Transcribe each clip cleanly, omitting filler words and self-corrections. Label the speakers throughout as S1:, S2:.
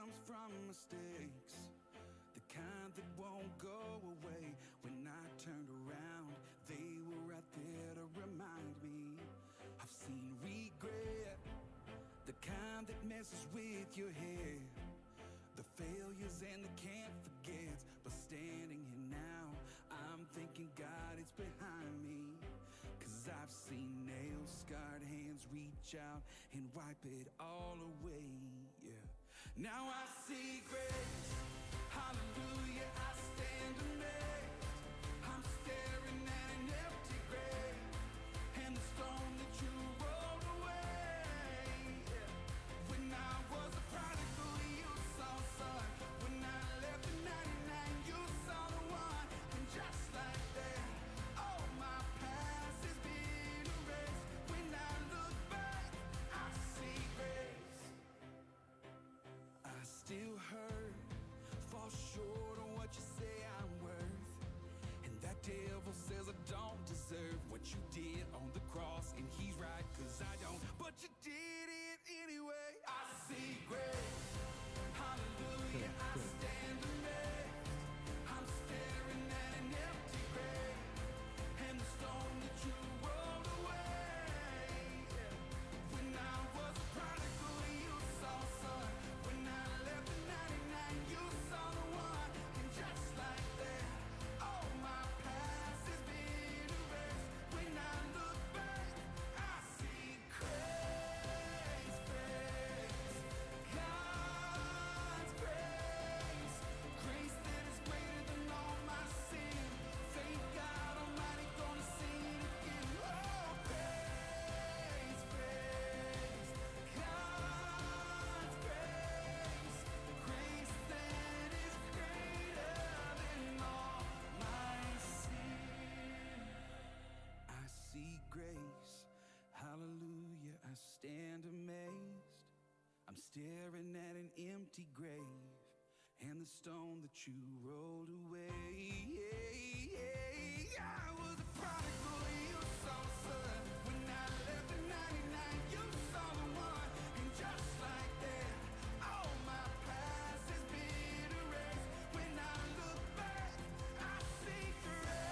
S1: comes from mistakes, the kind that won't go away. When I turned around, they were right there to remind me. I've seen regret, the kind that messes with your head, the failures and the can't forgets. But standing here now, I'm thinking God, it's behind me. 'Cause I've seen nail-scarred hands reach out and wipe it all away, yeah. Now I see grace, hallelujah, I stand amazed. I'm staring at an empty grave, and the stone that you rolled away, yeah. When I was a prodigal, you saw son. When I left the 99, you saw the one. And just like that, oh, my past has been erased. When I look back, I see grace. I still hurt, fall short of what you say I'm worth. And that devil says I don't deserve what you did on the cross. And he's right, 'cause I don't. But you did it anyway. I see grace, hallelujah, I stand amazed. I'm staring at an empty grave, and the stone that you rolled away, yeah. When I was a prodigal, you saw son. When I left the 99, you saw the one. And just like that, oh, my past has been erased. When I look back, I see grace, grace, God's grace, grace that is greater than all my sin. Thank God Almighty, gonna see it again. Oh, grace, grace, God's grace, grace that is greater than all my sin. I see grace, hallelujah, I stand amazed. I'm staring at an empty grave, and the stone that you rolled away. I was a prodigal, you saw son. When I left the 99, you saw the one. And just like that, all my past has been erased. When I look back, I see grace.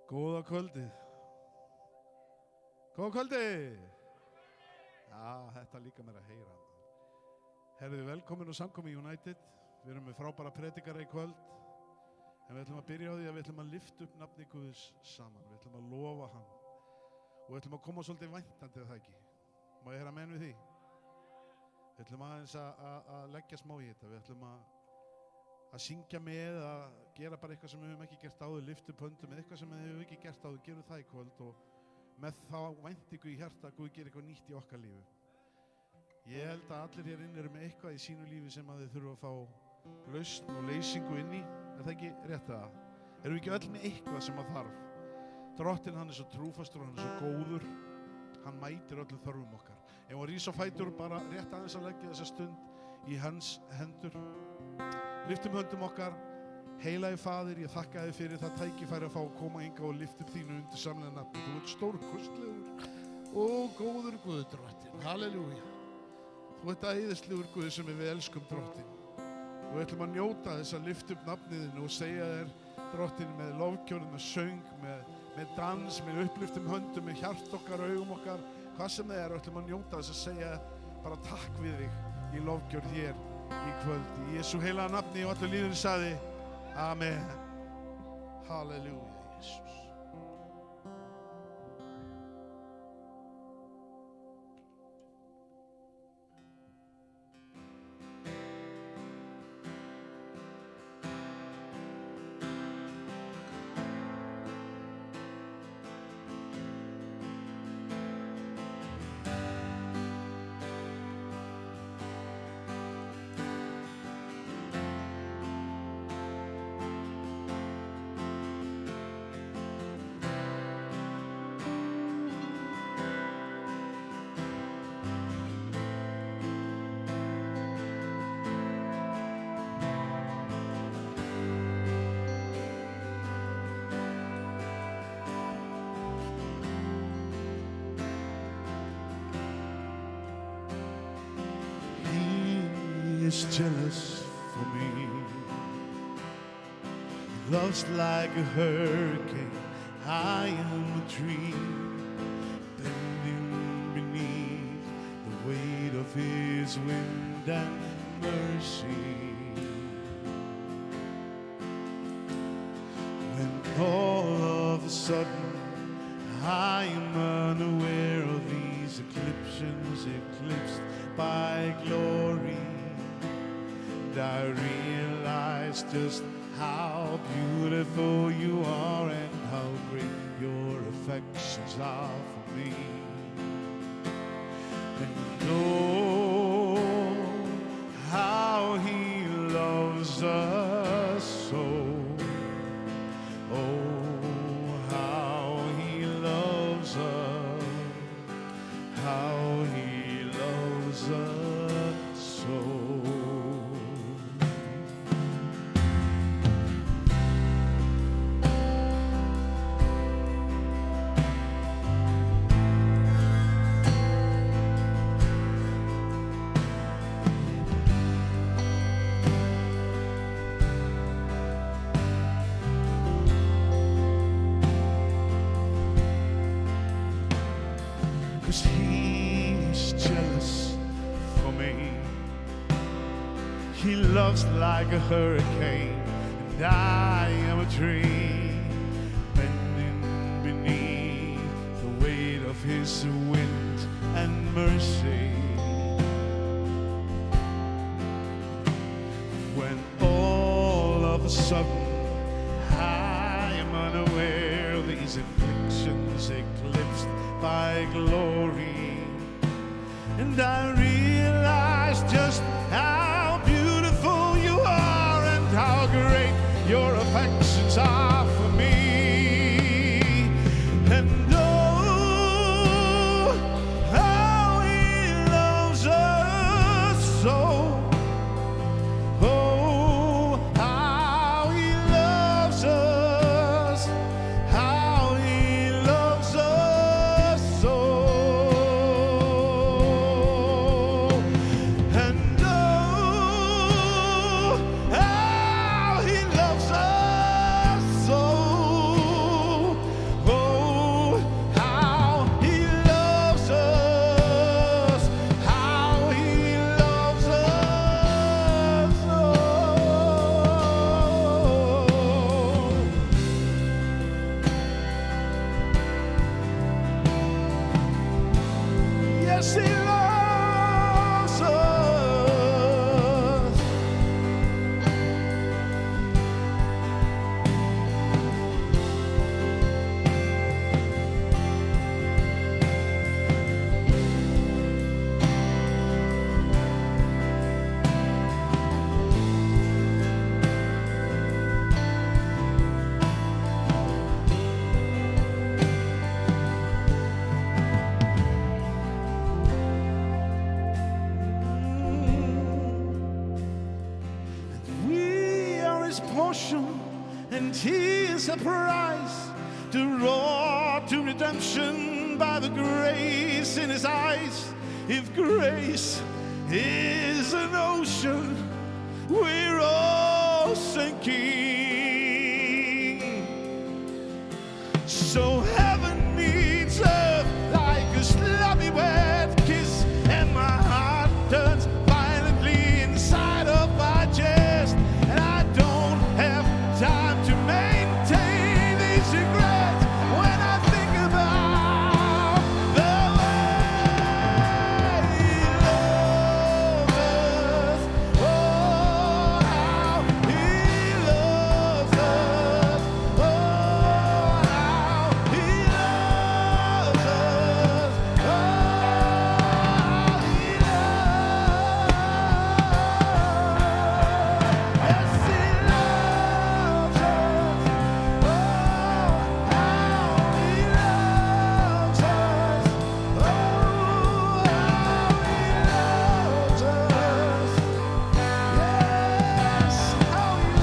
S2: Góða kvöldið. Góða kvöldið. Já, þetta líka mér að heyra. Herðu, velkomin og samkomi United. Við erum með frábæra predikara í kvöld. En við ætlum að byrja á því að við ætlum að lyfta upp nafni Guðs saman. Við ætlum að lofa hann. Og við ætlum að koma svolítið væntandi að það ekki. Má ég heyra menn við því? Við ætlum aðeins að leggja smá í þetta. Við ætlum að syngja með, að gera bara eitthvað sem við höfum ekki gert áður, lyfta upp höndum með eitthvað sem við höfum ekki gert áður, gerum það í kvöld og með þá væntingu í hjarta að Guð gerir eitthvað nýtt í okkar lífi. Ég held að allir hér inni eru með eitthvað í sínu lífi sem að þið þurfa að fá lausn og leysingu inn í. Er það ekki rétt að það? Erum við ekki öll með eitthvað sem að þarf? Drottinn, hann er svo trúfastur, hann er svo góður, hann mætir öllum þörfum okkar. Ef hann rís á fætur bara rétt aðeins að leggja þessa stund í hans hendur. Lyftum höndum okkar, heilagi Faðir, ég þakka þér fyrir það tækifæri að fá að koma hingað og lyfta upp þínu undir samlega nafni. Þú ert stórkostlegur og góður Guð, Drottinn. Halleluja. Þú ert æðislegur Guð sem við elskum, Drottinn. Og við ætlum að njóta þess að lyfta upp nafniðinu og segja þér, Drottinn, með lofgjörð, með söng, með dans, með upplyftum höndum, með hjart okkar, augum okkar, hvað sem það er, við ætlum að njóta þess að segja bara takk við þig í lofgjörð hér í kvöld. Í Jesú heilaga nafni og allir lífinu sagði Amen. Halleluja, Jesus. Is jealous for me. He loves like a hurricane. I am a tree bending beneath the weight of his wind and mercy. When all of a sudden I am unaware of these eclipses eclipsed by glory, I realize just how beautiful you are and how great your affections are for me. And oh, how he loves us so. Oh, how he loves us. How he loves us so. He loves like a hurricane, and I am a tree bending beneath the weight of his wind and mercy. When all of a sudden I am unaware of these afflictions eclipsed by glory, and I realize just how beautiful you are and how great your affections are for me. And oh, how he loves us so. Oh, how he loves us. How he loves us so. Yes, He loves us. We are His portion, and He is a prize to roar to redemption by the grace in His eyes. If grace is an ocean, we're all sinking. So heaven needs earth like a sloppy wet kiss, and my heart turns violently inside of my chest, and I don't have time to maintain these regrets when I think about the way He loves us. Oh, how He loves us. Oh, how He loves us. Oh, how He loves us. Yes, He loves us. Oh, how He loves us. Oh, how He loves us. Yes, how He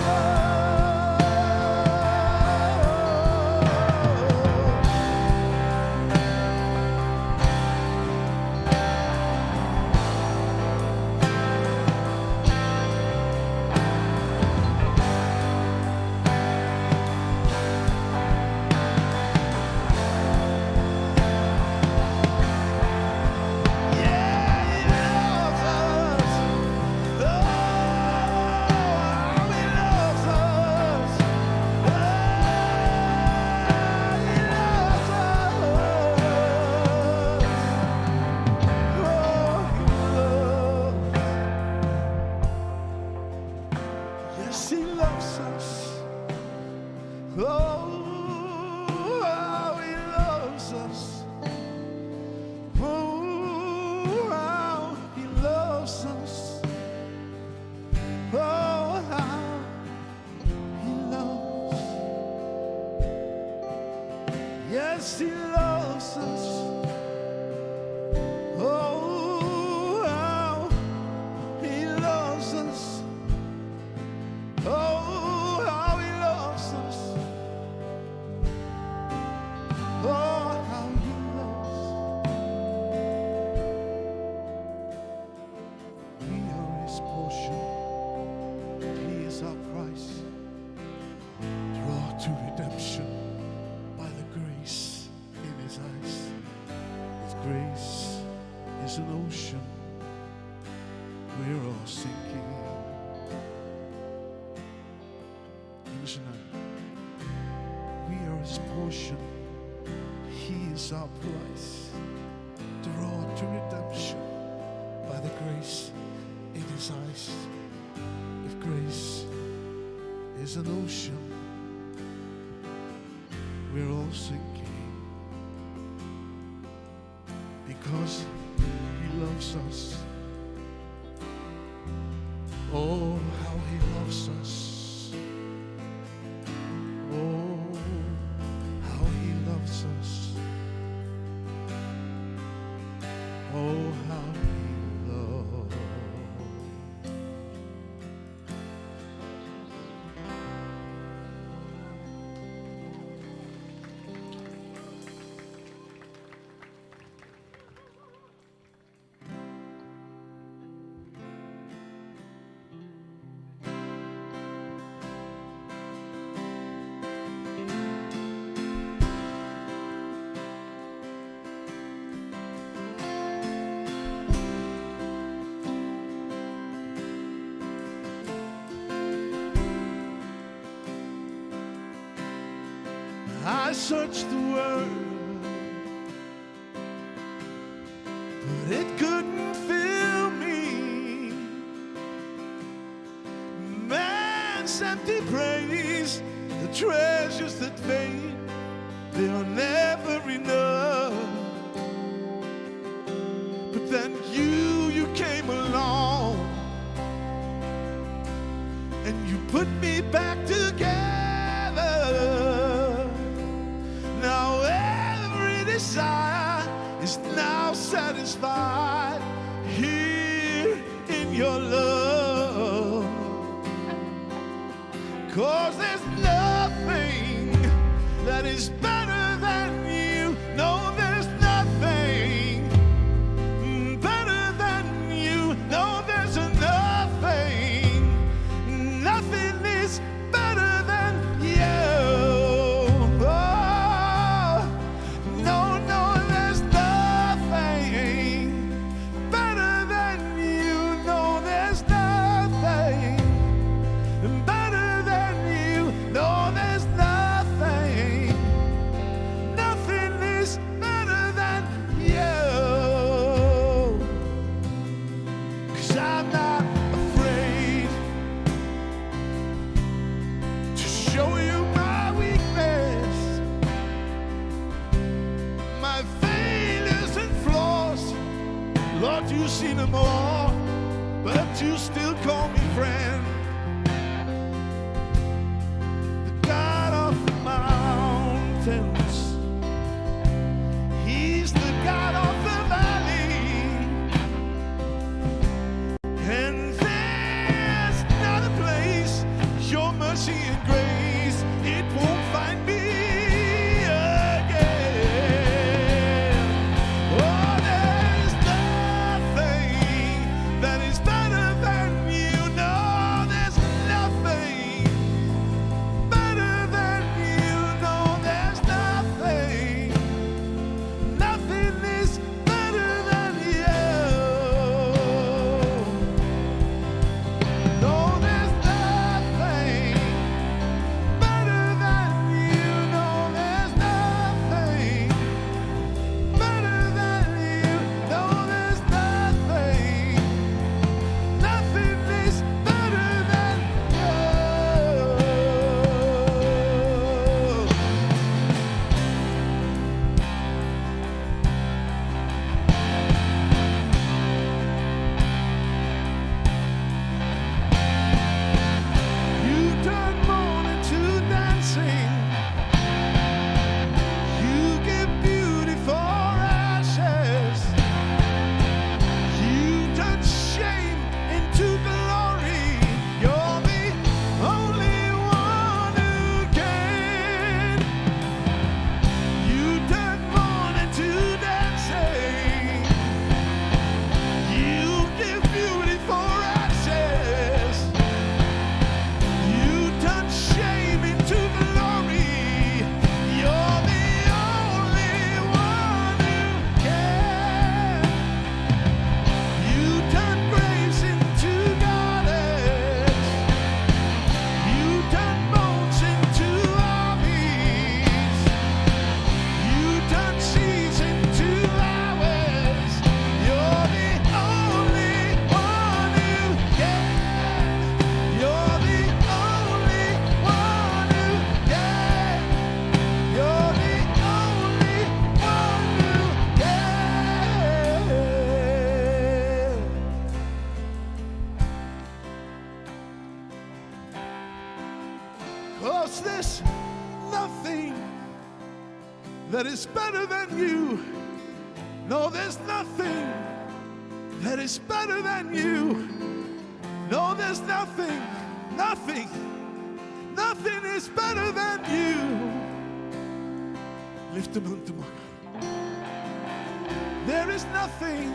S2: Yes, He loves us. Oh, how He loves us. Oh, how He loves us. Oh, how He loves. Yes, He loves us. Oh, how He loves us. Oh, how He loves us. Oh, how He loves. We are His portion. He is our price. Draw to redemption by the grace in His eyes. His grace is an ocean. We're all sinking. English tonight. We are His portion. He is our price. Draw to redemption by the grace in His eyes. If grace is an ocean, we're all sinking. Because He loves us. Oh, how He loves us. Oh, how He loves us. Oh, how He loves. I searched the world, but but it couldn't fill me. Man's empty praise, the treasures that fade, they are never enough. But then you came along, and you put me back together. Now every desire is now satisfied here in your love. 'Cause there's nothing that is better than you. No, there's nothing better than you. No, there's nothing. Nothing is better than you. Oh, no, no, there's nothing better than you. No, there's nothing better than you. No, there's nothing. Nothing is better than you. 'Cause I'm not afraid to show you my weakness, my failures and flaws. Lord, you see them all, but you still call me friend. The God of the mountains, He's the God of the valley. And there's not a place your mercy and grace, it won't find me again. Oh, there's nothing that is better than you. No, there's nothing better than you. No, there's nothing. Nothing is better than you. No, there's nothing better than you. No, there's nothing better than you. No, there's nothing. Nothing is better than you. You turn mourning to dancing. You give beauty for ashes. You turn shame into glory. You're the only one who can. You turn mourning to dancing. You give beauty for ashes. You turn shame into glory. You're the only one who can. You turn graves into gardens. You turn bones into armies. You turn seas into hours. You're the only one who can. You're the only one who can. You're the only one who can. 'Cause there's nothing that is better than you. No, there's nothing that is better than you. No, there's nothing, nothing, nothing is better than you. Lift them unto my God. There is nothing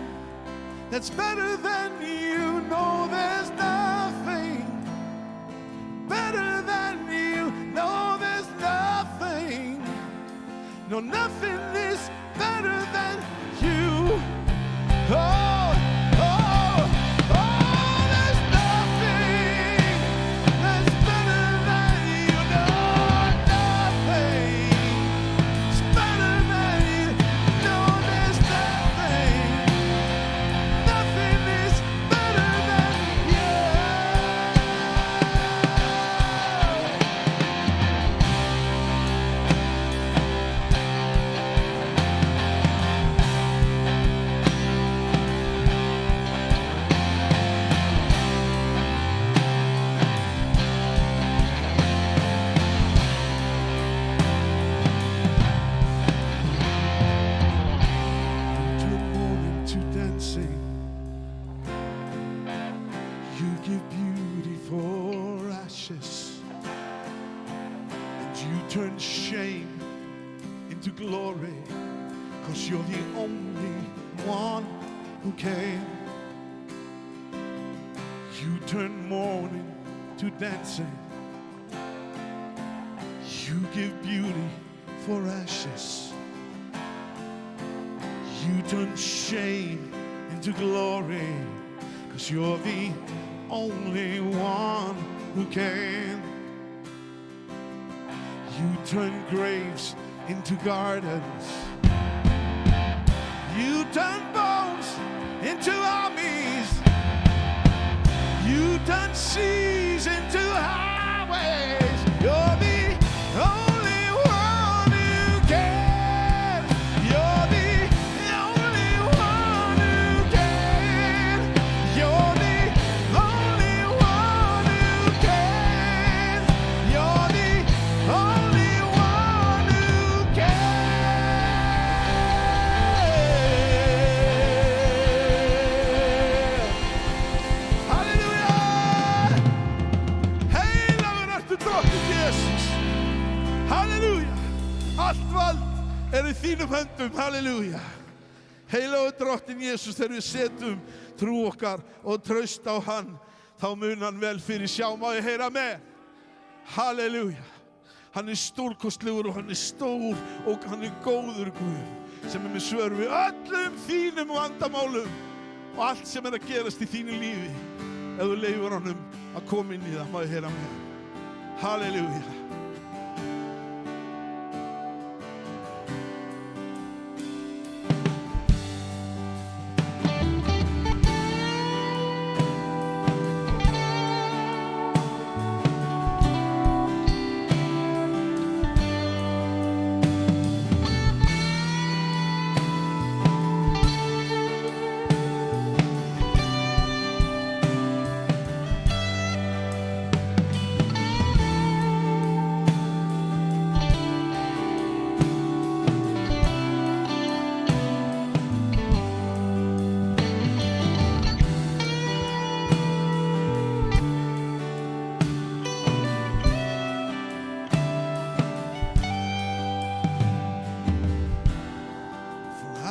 S2: that's better than you. No, there's nothing better than you. No, there's nothing. No, nothing is better than you. Oh, oh, oh, there's nothing that's better than you. No, nothing is better than you. No, there's nothing into glory, 'cause you're the only one who can. You turn mourning to dancing. You give beauty for ashes. You turn shame into glory, 'cause you're the only one who can. You turn graves into gardens. You turn bones into armies. You turn seas into highways. You're the only one who can. You're the only one who can. You're the only one who can. You're the only one who can. Halleluja! Heilagur ertu drottinn Jesus. Halleluja! Allt vald er í þínum höndum. Halleluja! Heilagur drottinn Jesus, þegar við setjum trú okkar og traust á hann, þá mun hann vel fyrir sjá. Má ég heyra með? Halleluja! Hann er stórkostlegur og hann er stór og hann er góður Guð sem er með svör við öllum þínum vandamálum og allt sem er að gerast í þínu lífi. Ef þú leyfir honum að koma inn í það, má ég heyra með. Halleluja.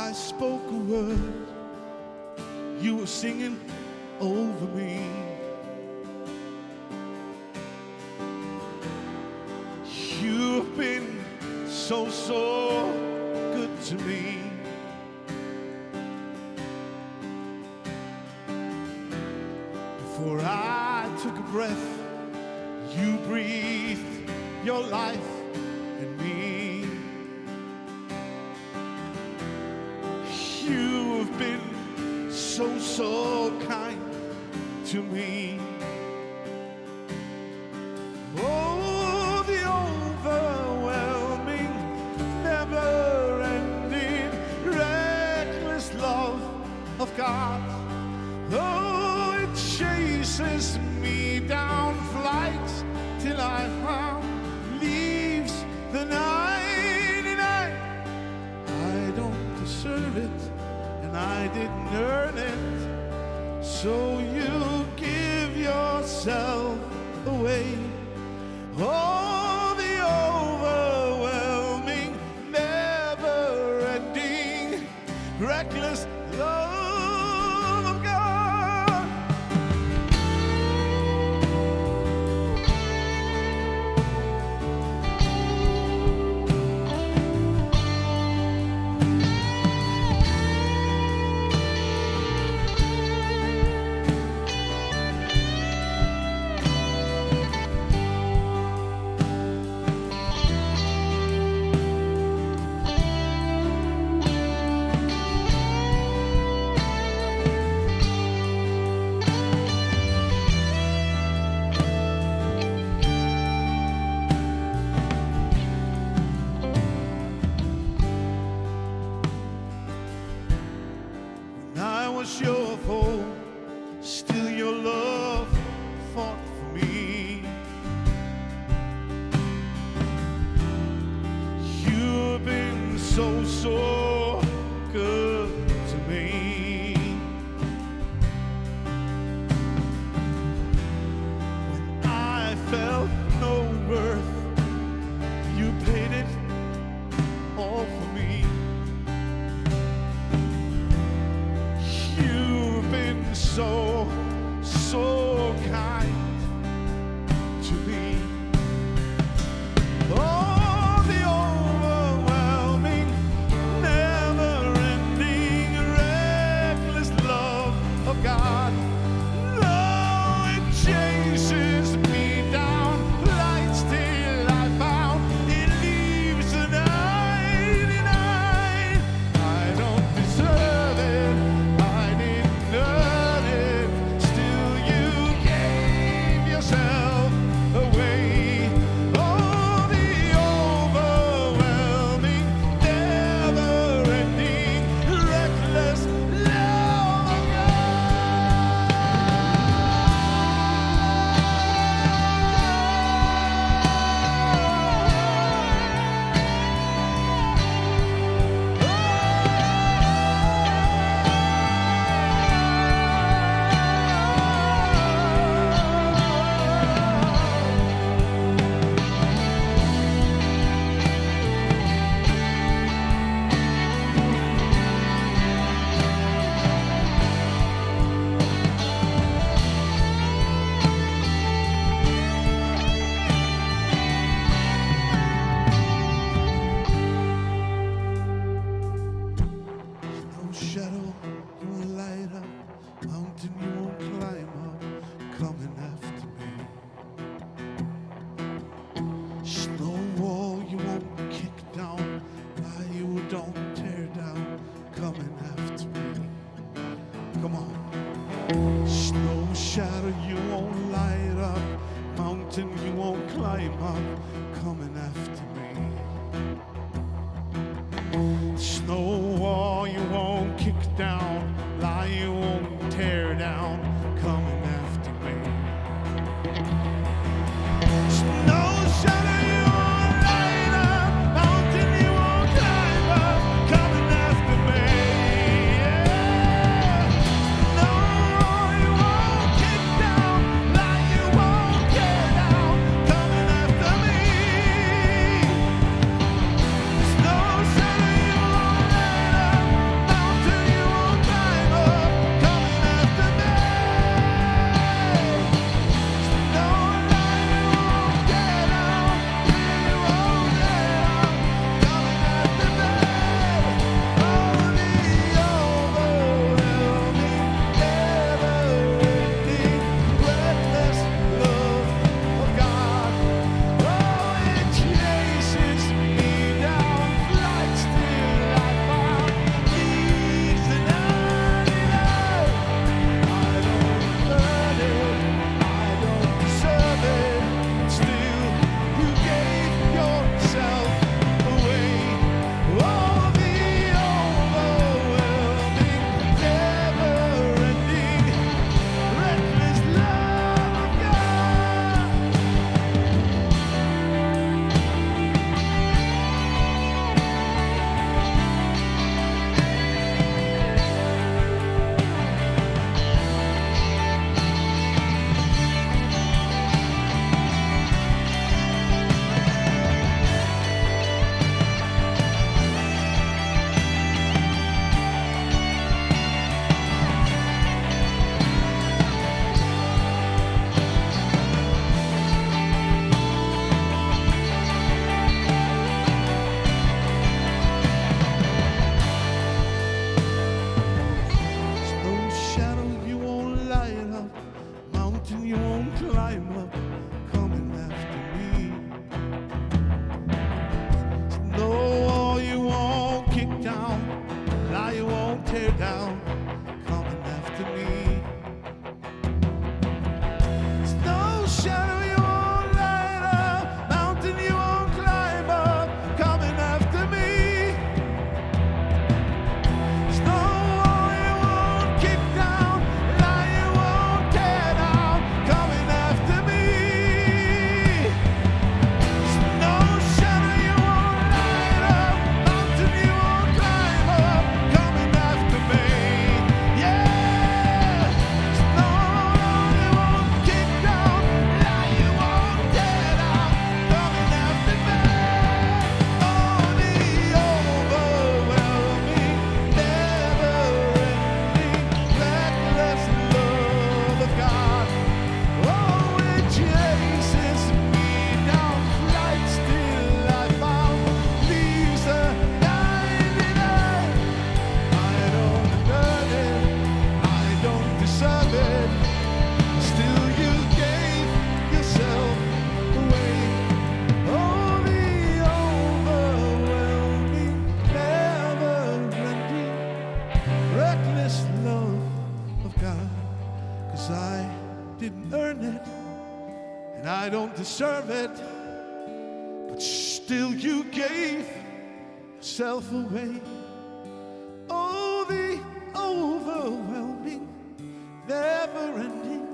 S2: I spoke a word, you were singing over me. You've been so, so good to me. Before I took a breath, you breathed your life in me. You've been so, so kind to me. Oh, the overwhelming, never-ending, reckless love of God. Oh, it chases me down flights till I found leaves the 99. I don't deserve it, and I didn't earn it, so you give yourself away. Oh, the overwhelming, never-ending, reckless love of God. I was your foe, still your love fought for me. You've been so, so good to me. When I felt no worth, you paid it all mountain you won't climb up, coming after me. Snow wall you won't kick down, lie you won't tear down, coming after me. Snow shadow you won't light up, mountain you won't climb up, coming after me. Yeah. Snow wall you won't kick down, lie you won't tear down, coming after me. Snow shadow you won't light up, mountain you won't climb up, coming after me. Snow lie you won't tear down, you won't let up, coming after me. Oh, the overwhelming, never-ending, reckless love of God. Oh, it chases me down, flights till I found, leaves the 99. I don't earn it, I don't deserve it, still you gave yourself away. Oh, the overwhelming, never-ending, reckless love of God. Snow shadow you won't light up, mountain you won't climb up, coming after me. Snow wall you won't kick down, lie you won't tear down, coming after me. Snow shadow you won't light up, mountain you won't climb up, coming after me. Snow wall you won't kick down, lie you won't tear down, coming after me. Snow shadow you won't light up, mountain you won't climb up, coming after me. Yeah. Snow wall you won't kick down, lie you won't tear down, coming after me. Oh, the overwhelming, never-ending, reckless love of God. Oh, it chases me down, flights till I found, leaves the 99. I don't earn it, I don't deserve it, still you gave yourself away. Oh, the overwhelming, never-ending, reckless love of God. 'Cause I didn't earn it, and I don't deserve it, but still you gave yourself away. Oh, the overwhelming, never-ending,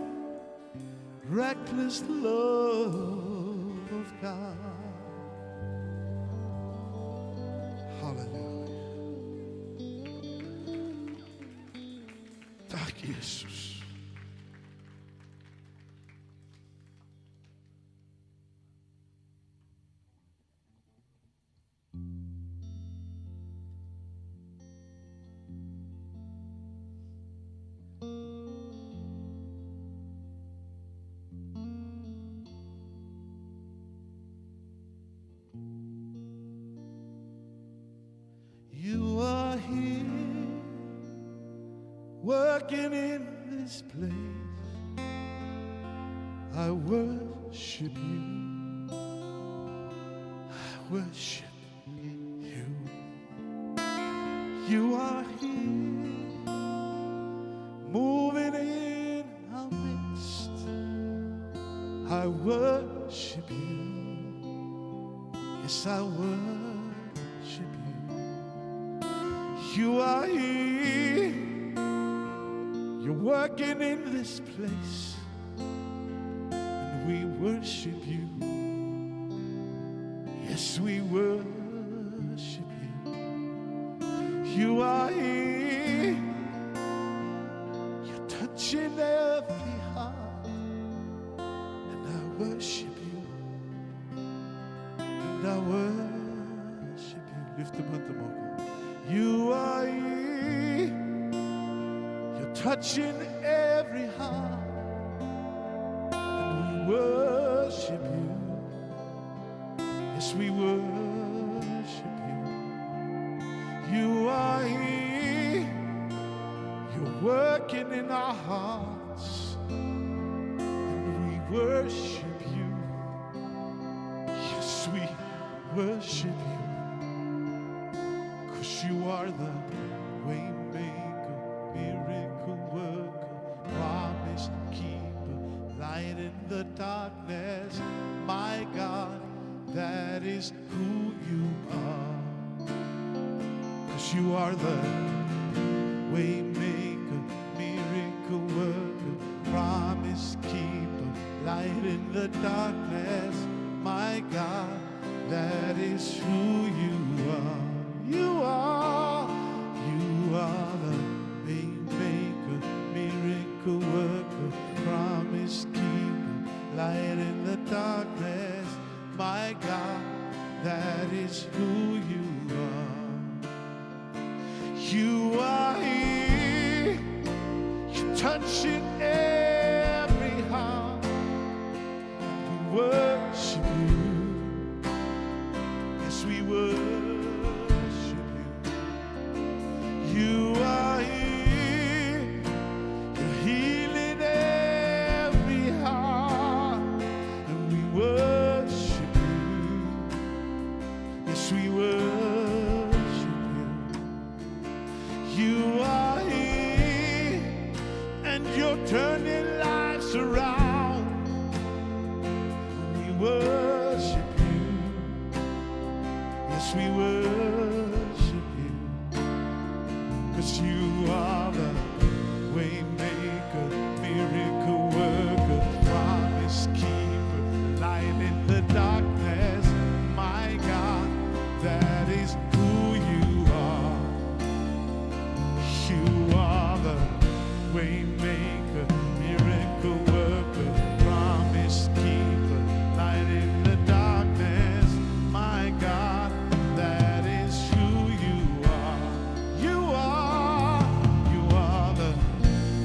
S2: reckless love of God. Hallelujah. Tack Jesus. You are here, working in this place. I worship you. I worship you. You are here, moving in our midst. I worship worship you. Yes, I worship you. You are here. You're working in this place. And we worship you. Yes, we worship you. You are here. You're touching every heart. And I worship you. And I worship you. Lift them up, okay? You are here. You're touching every heart. And we worship you. Yes, we worship you. You are here. You're working in our hearts. And we worship you. Yes, we worship you. 'Cause you are the way maker, miracle worker, promise keeper, light in the darkness. My God, that is who you are. 'Cause you are the way maker, miracle worker, promise keeper, light in the darkness. My God, that is who you are. You are the way maker, miracle worker, promise keeper, light in the darkness. My God, that is who you are. You are here. You're touching every heart. We worship you. Yes, we worship you. You are here. You're healing every heart. And we worship you. Yes, we worship you. You are here. And you're turning lives around. We worship you. Yes, we worship you. 'Cause you are the way maker, miracle worker, promise keeper, light in the darkness. My God, that is who you are. You are the way maker, miracle worker, promise keeper, light in the darkness. My God, that is who you are. You are the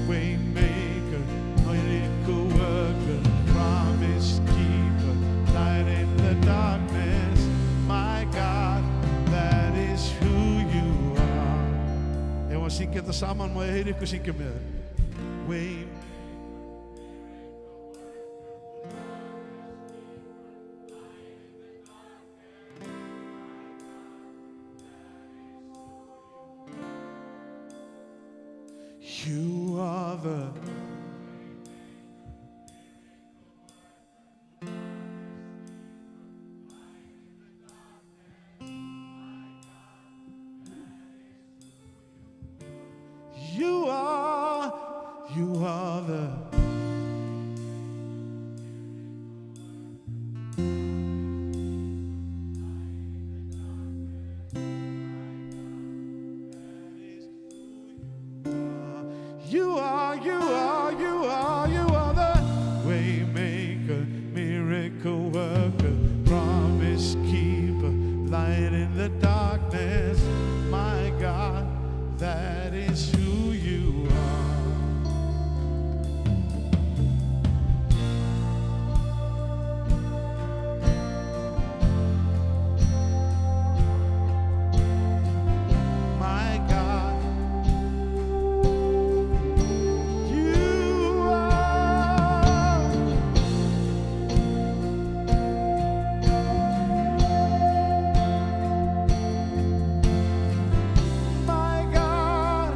S2: way maker, miracle worker, promise keeper, light in the darkness. My God, that is who you are. Ef að syngja þetta saman, má ég heyra ykkur syngja með þér. Way you are the you are the you are the way maker, miracle worker, promise keeper, light in the darkness. My God, that is who you are. My God, you are. My God,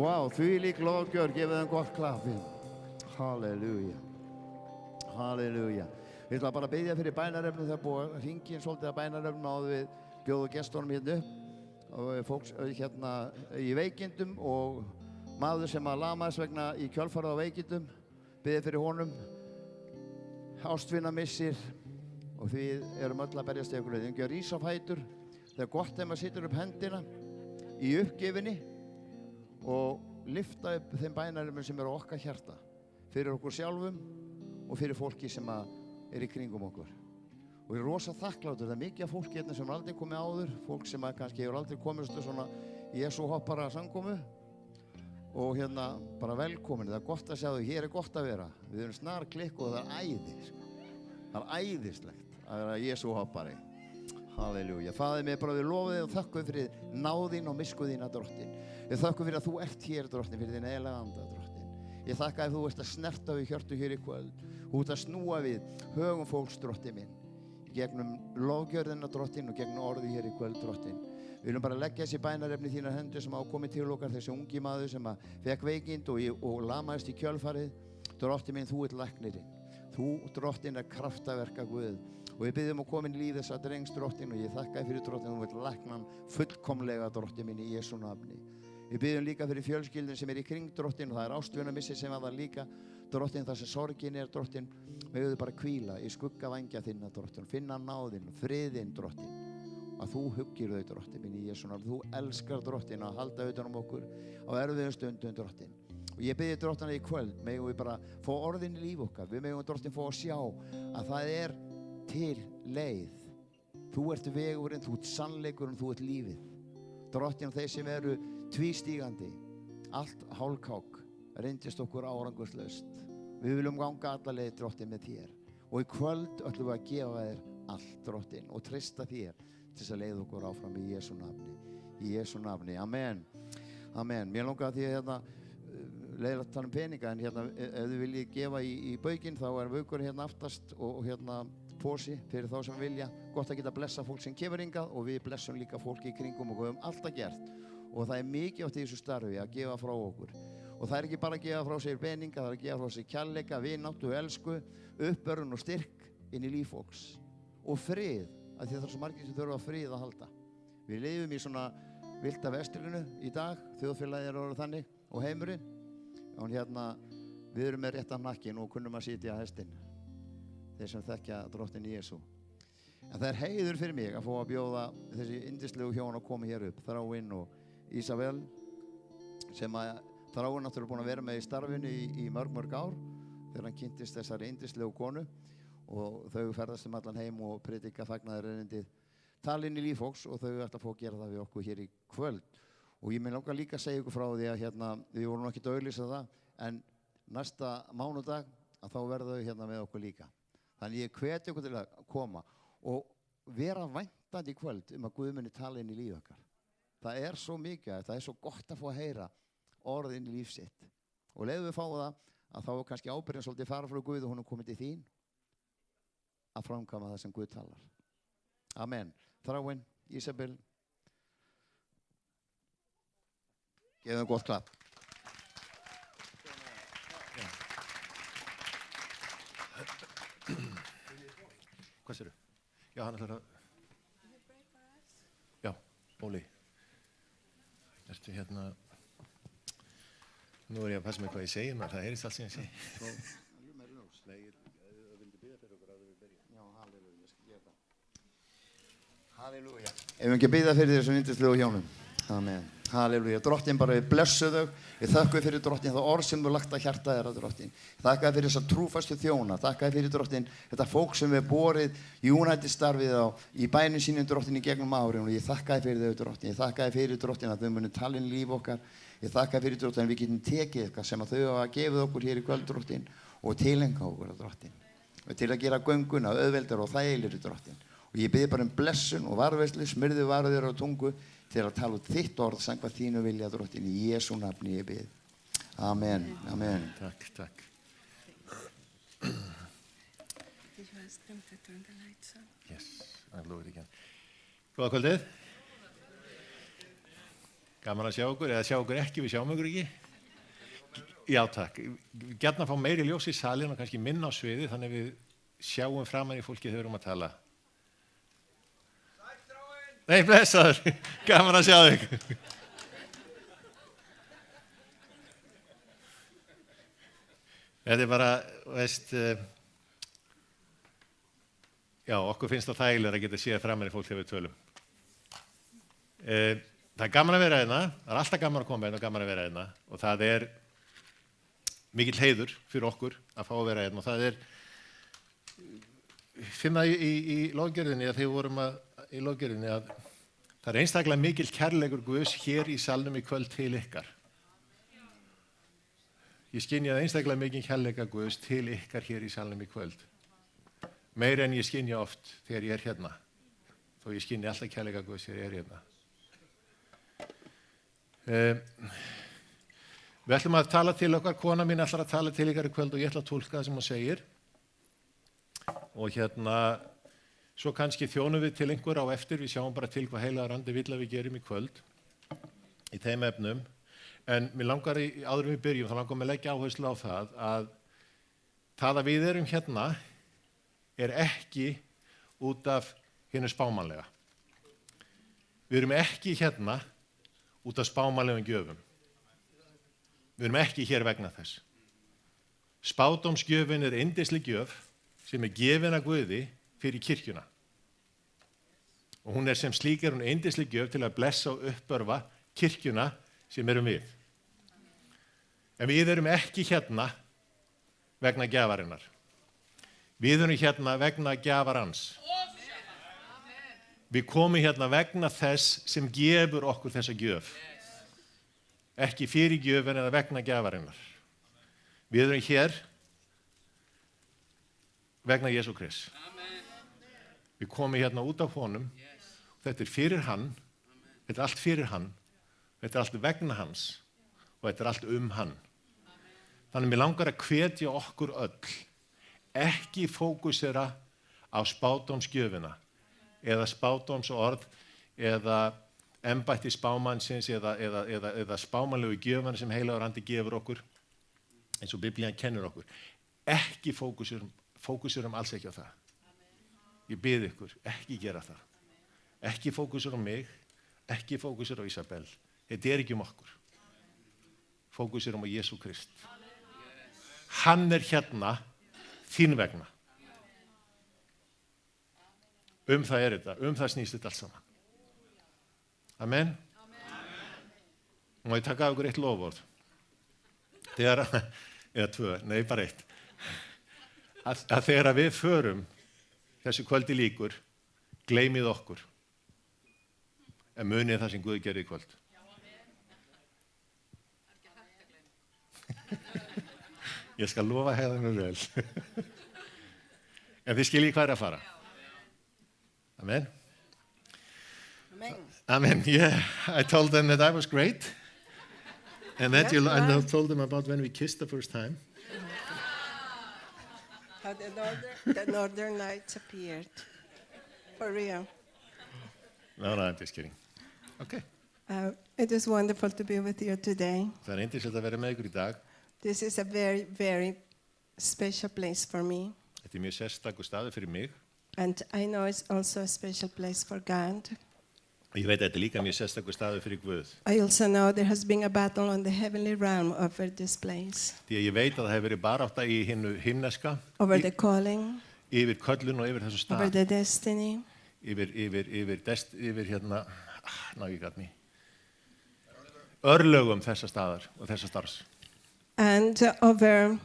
S3: Vá, þvílík lofgjörð, gefið þeim gott klappin. Halleluja. Halleluja. Við ætlum bara að biðja fyrir bænarefnum, það er búið að hringja svolítið að bænarefnum áður við bjóðu gestunum hérna upp. Og fólks hérna í veikindum og maður sem að lamaðist vegna í kjölfarið á veikindum, biðja fyrir honum. Ástvina missir og við erum öll að berjast ykkur. Þið ekki að rísa á fætur. Það er gott ef maður situr upp hendina í uppgefinni og lyfta upp þeim bænarefnum sem eru á okkar hjarta. Fyrir okkur sjálfum og fyrir fólki sem er í kringum okkur. Og ég er rosa þakkláttur, það er mikið af fólki hérna sem aldrei komið áður, fólk sem kannski hefur aldrei komist svona Jesú hoppara samkomu og hérna bara velkomin, það er gott að sjá þau, hér er gott að vera, við erum snar klikk og það er æði, sko. Það er æðislegt að vera Jesú hoppari. Halleluja. Faðir mér bara við lofum þig og þakkum fyrir náðinn og miskunn þína, Drottinn. Ég þakkum fyrir að þú ert hér, Drottinn, fyrir þín eiginlega anda, Drottinn. Ég þakka að þú ert að snerta við hjörtu hér í kvöld. Þú ert að snúa við högum fólks, Drottinn minn. Gegnum lofgjörðina, Drottinn, og gegnum orði hér í kvöld, Drottinn. Við viljum bara leggja þessi bænarefni í þínar hendur sem komið til okkar, þessi ungi maður sem fekk veikind og lamaðist í kjölfarið. Drottinn minn, þú ert læknirinn. Þú, Drottinn, er kraftaverka Guð. Og við byggjum að koma inn í líf þessa drengs, Drottinn, og ég þakka þér fyrir, Drottinn, þú vilt lækna hann fullkomlega, Drottinn minn, í Jesú nafni. Við byggjum líka fyrir fjölskyldin sem í kring, Drottinn, og það er ástvunarmissi sem var það líka. Drottinn, þar sem sorgin er, Drottinn, megðu bara hvíla í skugga vængja þinna, Drottinn, finna náðinn, friðinn, Drottinn, að þú huggir þau, Drottinn minn, í Jesú nafni. Þú elskar, Drottinn, að halda utan okkur á erfiðum stundum, Drottinn. Og ég byrði, Drottinn, að í kvöld megum við bara fá orðin í líf okkar. Við megum, Drottinn, fá að sjá að það er til leið. Þú ert vegurinn, þú ert sannleikurinn, þú ert lífið. Drottinn, þeir sem eru tvístígandi, allt hálfkák, reyndist okkur árangurslaust. Við viljum ganga alla leið, Drottinn, með þér. Og í kvöld ætlum við að gefa þér allt, Drottinn, og treysta þér til þess að leiða okkur áfram í Jesú nafni. Í Jesú nafni. Amen. Amen. Mér langar að því að hérna leiðilegt að tala peninga, en hérna ef þið viljið gefa í baukinn, þá er vaukur hérna aftast og hérna pósi fyrir þá sem vilja. Gott að geta blessa fólk sem kemur hingað og við blessum líka fólki í kringum og við höfum alltaf gert. Og það er mikið átt í þessu starfi að gefa frá okkur. Og það er ekki bara að gefa frá sér peninga, það er að gefa frá sér kærleika, vináttu og elsku, uppörvun og styrk inn í líf fólks. Og frið, af því það er svo margir sem þurfa frið að halda. Við lifum í svona vilda vestrinu í dag, þjóðfélagið er orðið þannig og heimurinn. Og hérna, við erum með réttan hnakkin og kunnum að sitja að hestinn, þeir sem þekkja Drottinn Jesú. En það er heiður fyrir mig að fá að bjóða þessi yndislegu hjón að koma hér upp, Þráinn og Ísabel, sem að Þráinn náttúrulega búin að vera með í starfinu í mörg ár, þegar hann kynntist þessari yndislegu konu og þau ferðast allan heim og predika fagnaðarerindið, tala inn í líf fólks og þau ætla að fá að gera það við okkur hér í kvöld. Og ég mun langar líka að segja ykkur frá því að hérna, við vorum ekki að auglýsa það, en næsta mánudag að þá verða þau hérna með okkur líka. Þannig ég hvet ykkur til að koma og vera væntandi í kvöld að Guð muni tala inn í líf okkar. Það er svo mikið, það er svo gott að fá að heyra orð inn í líf sitt. Og leiðum við fá það að þá er kannski ábyrgðin svolítið fara frá Guð og hún er komið til þín að framkvæma það sem Guð talar. Amen. Þráinn, Ísabel. Gefum gott klapp.
S4: Hvað séru? Já, hann ætlar að... Já, Óli. Ertu hérna... Nú er ég að passa mig hvað ég segi, maður, það heyrist allt sem ég segi. Nei, ég vildi biðja fyrir okkur að við byrja.
S3: Já, halleluja, ég skal gera það. Halleluja. Ef við ekki biðja fyrir þessum yndislegu hjónum. Amen. Halleluja. Drottinn, bara við blessu þau. Ég þakka fyrir, Drottinn, það orð sem þú lagt að hjarta þér, Drottinn. Þakka fyrir þessa trúfastu þjóna. Þakka fyrir, Drottinn, þetta fólk sem við borið í United-starfið í bænum sínum, Drottinn, í gegnum árin. Og ég þakka fyrir þau, Drottinn. Ég þakka fyrir, Drottinn, að þau muni tala inn líf okkar. Ég þakka fyrir, Drottinn, að við getum tekið eitthvað sem að þau hafa gefið okkur hér í kvöld, Drottinn, og tilenga okkur, Drottinn. Og til að gera gönguna auðveldar og þægilegri, Drottinn. Og ég biðji bara blessun og varðveislu, smyrðu varðir á tungu til að tala út þitt orð samkvæmt þínu vilja, Drottinn, í Jesú nafni ég bið. Amen. Amen.
S4: Takk, takk.
S5: Did you ask them to turn the lights on?
S4: Yes, I'll do it again. Góða kvöldið. Gaman að sjá okkur, eða sjá okkur ekki, við sjáum okkur ekki. Já, takk. Gjarnan fá meiri ljós í salin og kannski minna á sviði, þannig við sjáum framan í fólki þegar við erum að tala. Nei, blessaður. Gaman að sjá þig. Þetta bara, já, okkur finnst það þægilega að geta séð framan í fólk þegar við tölum. Það gaman að vera hérna, það alltaf gaman að koma hérna og gaman að vera hérna og það mikill heiður fyrir okkur að fá að vera hérna og það finna í lóðgerðinni að þegar við vorum í lóðgerðinni að það einstaklega mikill kærleikur Guðs hér í salnum í kvöld til ykkar. Ég skynja einstaklega mikill kærleika Guðs til ykkar hér í salnum í kvöld. Meira en ég skynja oft þegar ég hérna, þó ég skynja alltaf kærleika Guðs þegar ég hérna. Við ætlum að tala til okkar, kona mín ætlar að tala til ykkar í kvöld og ég ætla að túlka það sem hún segir og svo kannski þjónum við til einhver á eftir, við sjáum bara til hvað heilagur andi vill að við gerum í kvöld í þeim efnum, en mér langar áður við byrjum, þá langar mér að leggja áherslu á það að við erum hérna ekki út af hinu spámanlega. Við erum ekki hérna út af spámanlegum gjöfum. Við erum ekki hér vegna þess. Spádómsgjöfin yndisleg gjöf sem gefin af Guði fyrir kirkjuna. Og hún sem slík hún yndisleg gjöf til að blessa og uppörva kirkjuna sem erum við. En við erum ekki hérna vegna gjafarinnar. Við erum hérna vegna gjafarans. Við komum hérna vegna þess sem gefur okkur þessa gjöf. Ekki fyrir gjöfin eða vegna gjafarinnar. Við erum hér vegna Jesú Krist. Við komum hérna út af honum. Þetta fyrir hann. Þetta allt fyrir hann. Þetta allt vegna hans. Og þetta allt hann. Þannig mér langar að hvetja okkur öll. Ekki fókusera á spádómsgjöfina. Eða spádómsorð. Eða embætti spámannsins eða spámanlegu gjöfana sem heilagur andi gefur okkur eins og Biblían kennir okkur. Ekki fókusurum alls ekki á það. Ég bið ykkur, ekki gera það. Ekki fókusur á mig, ekki fókusur á Ísabel. Þetta ekki okkur. Fókusur á Jesú Krist. Hann hérna þín vegna. Það þetta, það snýst þetta allt saman. Amen. Má ég taka af ykkur eitt loforð? Eða tvö, nei bara eitt. Að þegar við förum, þessu kvöldi líkur, gleymið okkur. En munið það sem Guð gerði í kvöld. Ég skal lofa að hegða mér vel. En þið skiljið hvað að fara. Amen. Amen. Yeah, I told them that I was great. And I told them about when we kissed the first time.
S5: How the northern lights appeared. For real.
S4: No, I'm just kidding. Okay.
S5: It is wonderful to be with you today.
S4: Það yndislegt að vera með ykkur í dag.
S5: This is a very, very special place for me.
S4: Þetta mjög sérstakur staður fyrir mig.
S5: And I know it's also a special place for God.
S4: Ég veit að þetta líka mjög sérstakur staður fyrir Guð.
S5: I also know there has been a battle on the heavenly realm over this place.
S4: Því að ég veit að það hefur verið barátta í hinu himneska.
S5: Over the calling.
S4: Yfir köllun og yfir þessu stað.
S5: Over the destiny.
S4: Yfir hérna, now you got me. Örlögum þessa staðar og þessa starfs.
S5: And over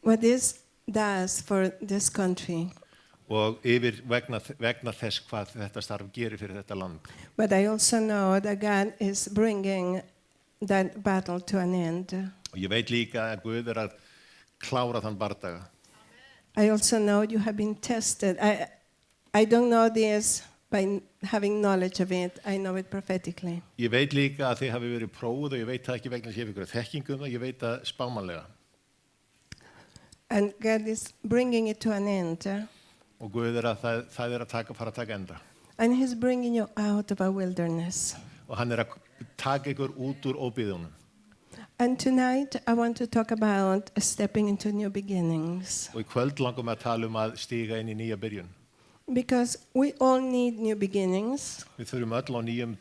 S5: what this does for this country.
S4: Og yfir vegna þess hvað þetta starf gerir fyrir þetta land.
S5: But I also know that God is bringing that battle to an end.
S4: Og ég veit líka að Guð að klára þann bardaga.
S5: I also know you have been tested. I don't know this by having knowledge of it. I know it prophetically.
S4: Ég veit líka að þið hafi verið prófuð og ég veit það ekki vegna þess að ég hef ykkur þekkingum það, ég veit það spámanlega.
S5: And God is bringing it to an end.
S4: Og Guð að það fara að taka enda.
S5: And he's bringing you out of a wilderness.
S4: og hann að taka ykkur út úr óbyðunum.
S5: And tonight I want to talk about stepping into new beginnings.
S4: Og í kvöld langum við að tala að stíga inn í nýja byrjun.
S5: Because we all need new beginnings.
S4: Við þurfum öll á nýjum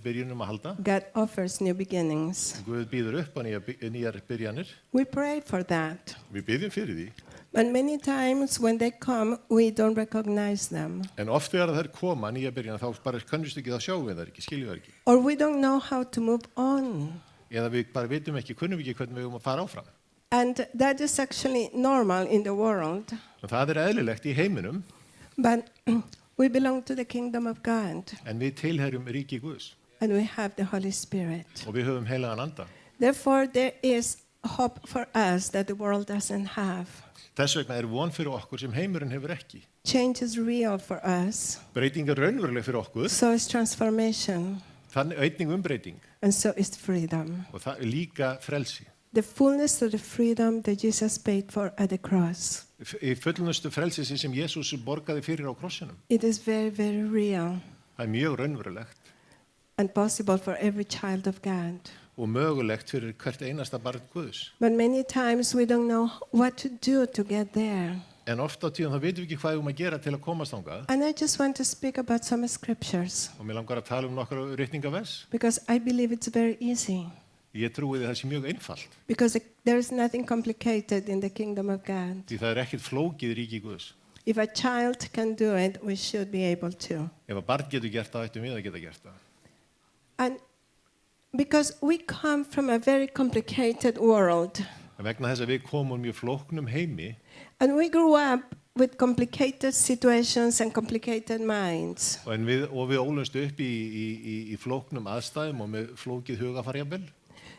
S4: byrjunum að halda.
S5: God offers new beginnings.
S4: Guð býður upp á nýjar byrjanir.
S5: We pray for that.
S4: Við byggjum fyrir því.
S5: But many times when they come, we don't recognize them.
S4: En oft þegar þær koma nýja byrjanir þá bara kannast ekki, þá sjáum við þær ekki, skiljum við þær ekki.
S5: Or we don't know how to move on.
S4: Eða við bara vitum ekki, kunnum ekki hvernig við að fara áfram.
S5: And that is actually normal in the world.
S4: Og það eðlilegt í heiminum.
S5: But we belong to the kingdom of God.
S4: En við tilherjum ríki Guðs.
S5: And we have the Holy Spirit.
S4: Og við höfum heilagan anda.
S5: Therefore, there is hope for us that the world doesn't have.
S4: Þess vegna von fyrir okkur sem heimurinn hefur ekki.
S5: Change is real for us.
S4: Breyting raunveruleg fyrir okkur.
S5: So is transformation.
S4: Þannig einnig breyting.
S5: And so is freedom.
S4: Og það líka frelsi.
S5: The fullness of the freedom that Jesus paid for at the cross.
S4: Í fullnustu frelsisi sem Jesús borgaði fyrir á krossinum.
S5: It is very, very real.
S4: Það mjög raunverulegt.
S5: And possible for every child of God.
S4: Og mögulegt fyrir hvert einasta barn Guðs.
S5: But many times we don't know what to do to get there.
S4: En oft á tíðum þá veitum við ekki hvað við að gera til að komast þangað.
S5: And I just want to speak about some scriptures.
S4: Og mér langar að tala nokkra ritningavers.
S5: Because I believe it's very easy.
S4: Ég trúi því það sé mjög einfalt.
S5: Because there is nothing complicated in the kingdom of God.
S4: Því það ekkert flókið ríki Guðs.
S5: If a child can do it, we should be able to.
S4: Ef að barn getur gert það, ættum við að geta gert það.
S5: And because we come from a very complicated world.
S4: En vegna þess að við komum mjög flóknum heimi.
S5: And we grew up with complicated situations and complicated minds.
S4: Og við ólumst upp í flóknum aðstæðum og með flókið hugafarjabel.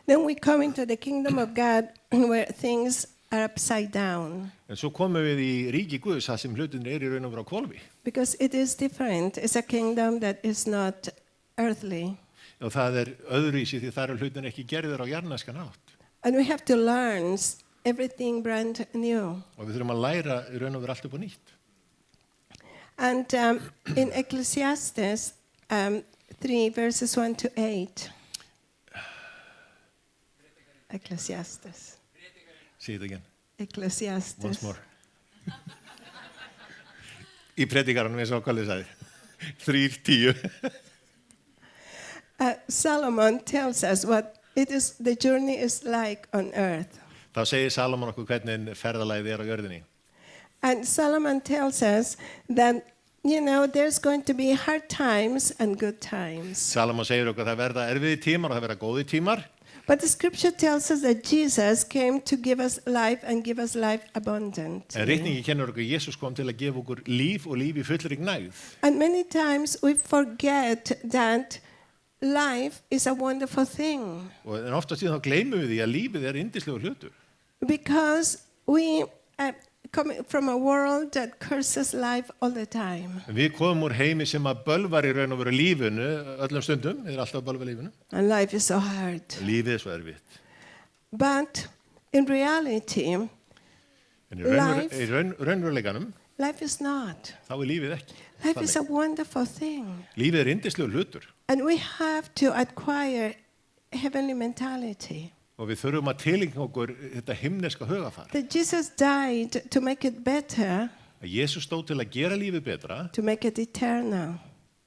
S5: Then we come into the kingdom of God where things are upside down.
S4: En svo komum við í ríki Guðs þar sem hlutinir í raun og veru á hvolfi.
S5: Because it is different. It's a kingdom that is not earthly.
S4: Og það öðruvísi því þar hlutin ekki gerðir á jarðneskan hátt.
S5: And we have to learn everything brand new.
S4: Og við þurfum að læra í raun og veru allt upp á nýtt.
S5: And in Ecclesiastes 3 verses 1 to 8. Ecclesiastes.
S4: Say it again.
S5: Ecclesiastes.
S4: Once more. Í predikaranum eins og hvað sagði. 3:10.
S5: Solomon tells us what the journey is like on earth.
S4: Þá segir Salomon okkur hvernig ferðalagið á jörðinni.
S5: And Solomon tells us that there's going to be hard times and good times.
S4: Salomon segir okkur það verða erfiðir tímar og það verða góðir tímar.
S5: But the scripture tells us that Jesus came to give us life and give us life abundant.
S4: En ritningi kennur okkur Jesus kom til að gefa okkur líf og líf í fullri gnægð.
S5: And many times we forget that life is a wonderful thing.
S4: Og en ofta tíðan þá gleymum við því að lífið yndislegur hlutur.
S5: Because we come from a world that curses life all the time.
S4: Við komum úr heimi sem að bölvar í raun og veru lífinu öllum stundum, alltaf að bölva lífinu.
S5: And life is so hard.
S4: Lífið svo erfitt.
S5: But in reality,
S4: En í raunveruleikanum,
S5: life is not.
S4: þá lífið ekki.
S5: Life is a wonderful thing.
S4: Lífið yndislegur hlutur.
S5: And we have to acquire heavenly mentality.
S4: Og við þurfum að tilengja okkur þetta himneska hugafar.
S5: That Jesus died to make it better.
S4: Að Jesus stóð til að gera lífið betra.
S5: To make it eternal.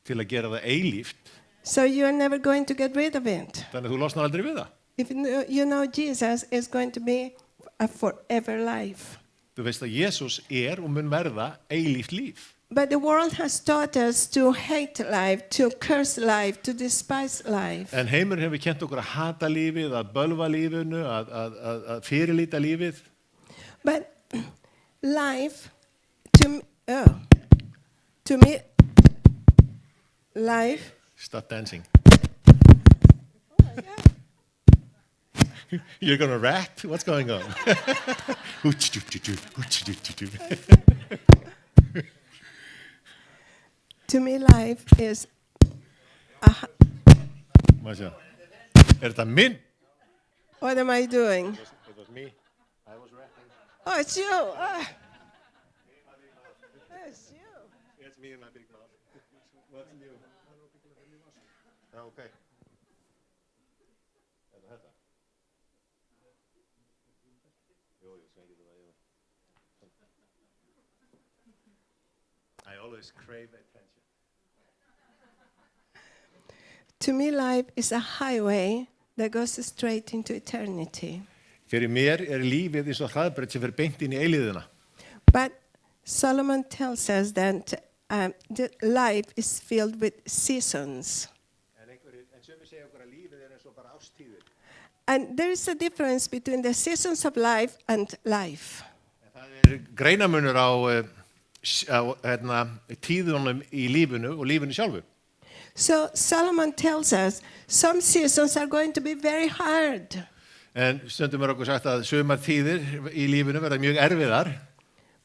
S4: Til að gera það eilíft.
S5: So you are never going to get rid of it.
S4: Þannig að þú losnar aldrei við það.
S5: If you know Jesus is going to be a forever life.
S4: Þú veist að Jesus og mun verða eilíft líf.
S5: But the world has taught us to hate life, to curse life, to despise life.
S4: En heimurinn hefur kennt okkur að hata lífið, að bölva lífinu, að fyrirlíta lífið.
S5: But life, to me, life.
S4: Stop dancing.
S5: Oh my God.
S4: You're gonna rat? What's going on?
S5: To me, life is
S4: Þetta minn?
S5: What am I doing?
S4: It was me. I was rapping.
S5: Oh, it's you. It's you.
S4: It's me and my big mouth. What's new? Já, ok. Þetta? Jú, svo ekki það, jú. I always crave attention.
S5: To me, life is a highway that goes straight into eternity.
S4: Fyrir mér lífið eins og hraðbraut sem fer beint inn í eilíðina.
S5: But Solomon tells us that the life is filled with seasons.
S4: En sumir segja okkur að lífið eins og bara ástíðir.
S5: And there is a difference between the seasons of life and life.
S4: En það greinamunur á tíðunum í lífinu og lífinu sjálfu.
S5: So Solomon tells us some seasons are going to be very hard.
S4: En stundum okkur sagt að sumar tíðir í lífinu verða mjög erfiðar.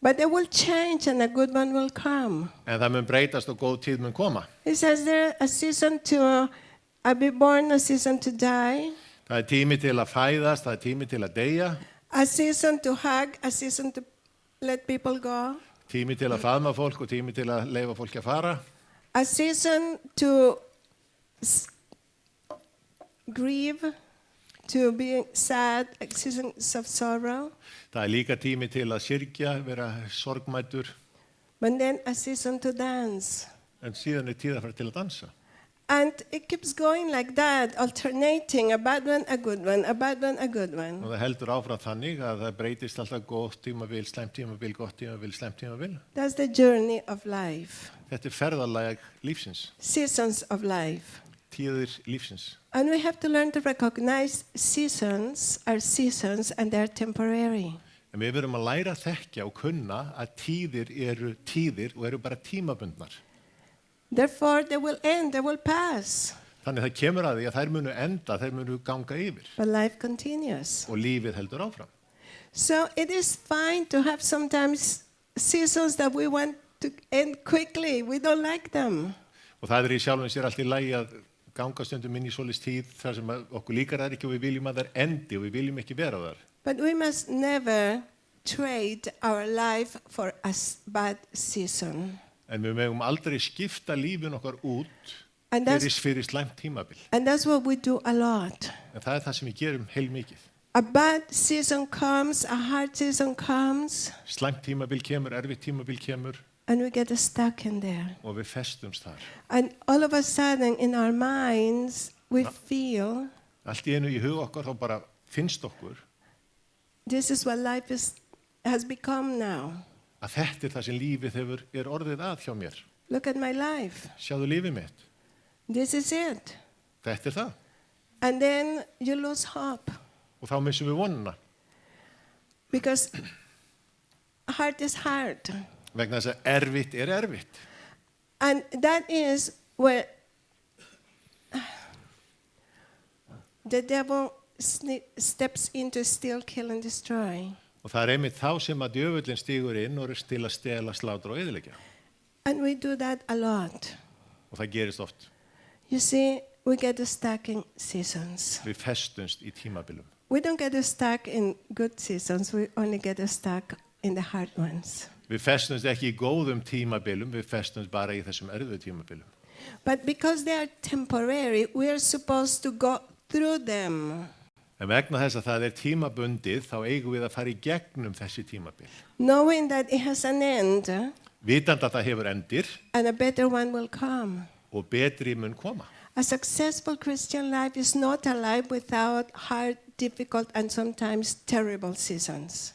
S5: But they will change and a good one will come.
S4: En það mun breytast og góð tíð mun koma.
S5: He says there a season to be born, a season to die.
S4: Það tími til að fæðast, það tími til að deyja.
S5: A season to hug, a season to let people go.
S4: Tími til að faðma fólk og tími til að leyfa fólki að fara.
S5: A season to grieve, to be sad, seasons of sorrow.
S4: Það líka tími til að syrgja, vera sorgmætur.
S5: But then a season to dance.
S4: En síðan tíð að fara til að dansa.
S5: And it keeps going like that, alternating, a bad one, a good one, a bad one, a good one.
S4: Og það heldur áfram þannig að það breytist alltaf gott tímabil, slæmt tímabil, gott tímabil, slæmt tímabil.
S5: That's the journey of life.
S4: Þetta ferðalag lífsins,
S5: Seasons of life.
S4: tíðir lífsins.
S5: And we have to learn to recognize seasons are seasons and they're temporary.
S4: En við verum að læra að þekkja og kunna að tíðir eru tíðir og eru bara tímabundnar.
S5: Therefore, they will end, they will pass.
S4: Þannig það kemur að því að þær munu enda, þær munu ganga yfir
S5: But life continues.
S4: og lífið heldur áfram.
S5: So it is fine to have sometimes seasons that we want to end quickly. We don't like them.
S4: Og það í sjálfum sér allt í lagi að ganga stundum inn í svoleiðis tíð þar sem okkur líkar það ekki og við viljum að þær endi og við viljum ekki vera þar.
S5: But we must never trade our life for a bad season.
S4: En við megum aldrei skipta lífin okkar út
S5: And that's,
S4: fyrir slæmt tímabil.
S5: and that's what we do a lot.
S4: En það það sem við gerum heilmikið.
S5: A bad season comes, a hard season comes,
S4: Slæmt tímabil kemur, erfitt tímabil kemur
S5: and we get stuck in there.
S4: og við festumst þar.
S5: And all of a sudden in our minds, we feel
S4: Allt í einu í hug okkar þá bara finnst okkur
S5: this is what life has become now.
S4: að þetta það sem lífið orðið að hjá mér.
S5: Look at my life.
S4: Sjáðu lífið mitt.
S5: This is it.
S4: Þetta það.
S5: And then you lose hope
S4: Og þá missum við vonuna.
S5: because hard is hard.
S4: Vegna þess að erfitt erfitt.
S5: And that is where the devil steps in to steal, kill, and destroy.
S4: Og það einmitt þá sem að djöfullin stígur inn og til að stela, slátra og eyðileggja.
S5: And we do that a lot.
S4: Og það gerist oft.
S5: You see, we get stuck in seasons.
S4: Við festumst í tímabilum.
S5: We don't get stuck in good seasons. We only get stuck in the hard ones.
S4: Við festumst ekki í góðum tímabilum, við festumst bara í þessum erfiðu tímabilum.
S5: But because they are temporary, we are supposed to go through them.
S4: En vegna þess að það tímabundið, þá eigum við að fara í gegnum þessi tímabil.
S5: Knowing that it has an end
S4: Vitandi að það hefur endir
S5: and a better one will come.
S4: og betri mun koma.
S5: A successful Christian life is not a life without hard, difficult, and sometimes terrible seasons.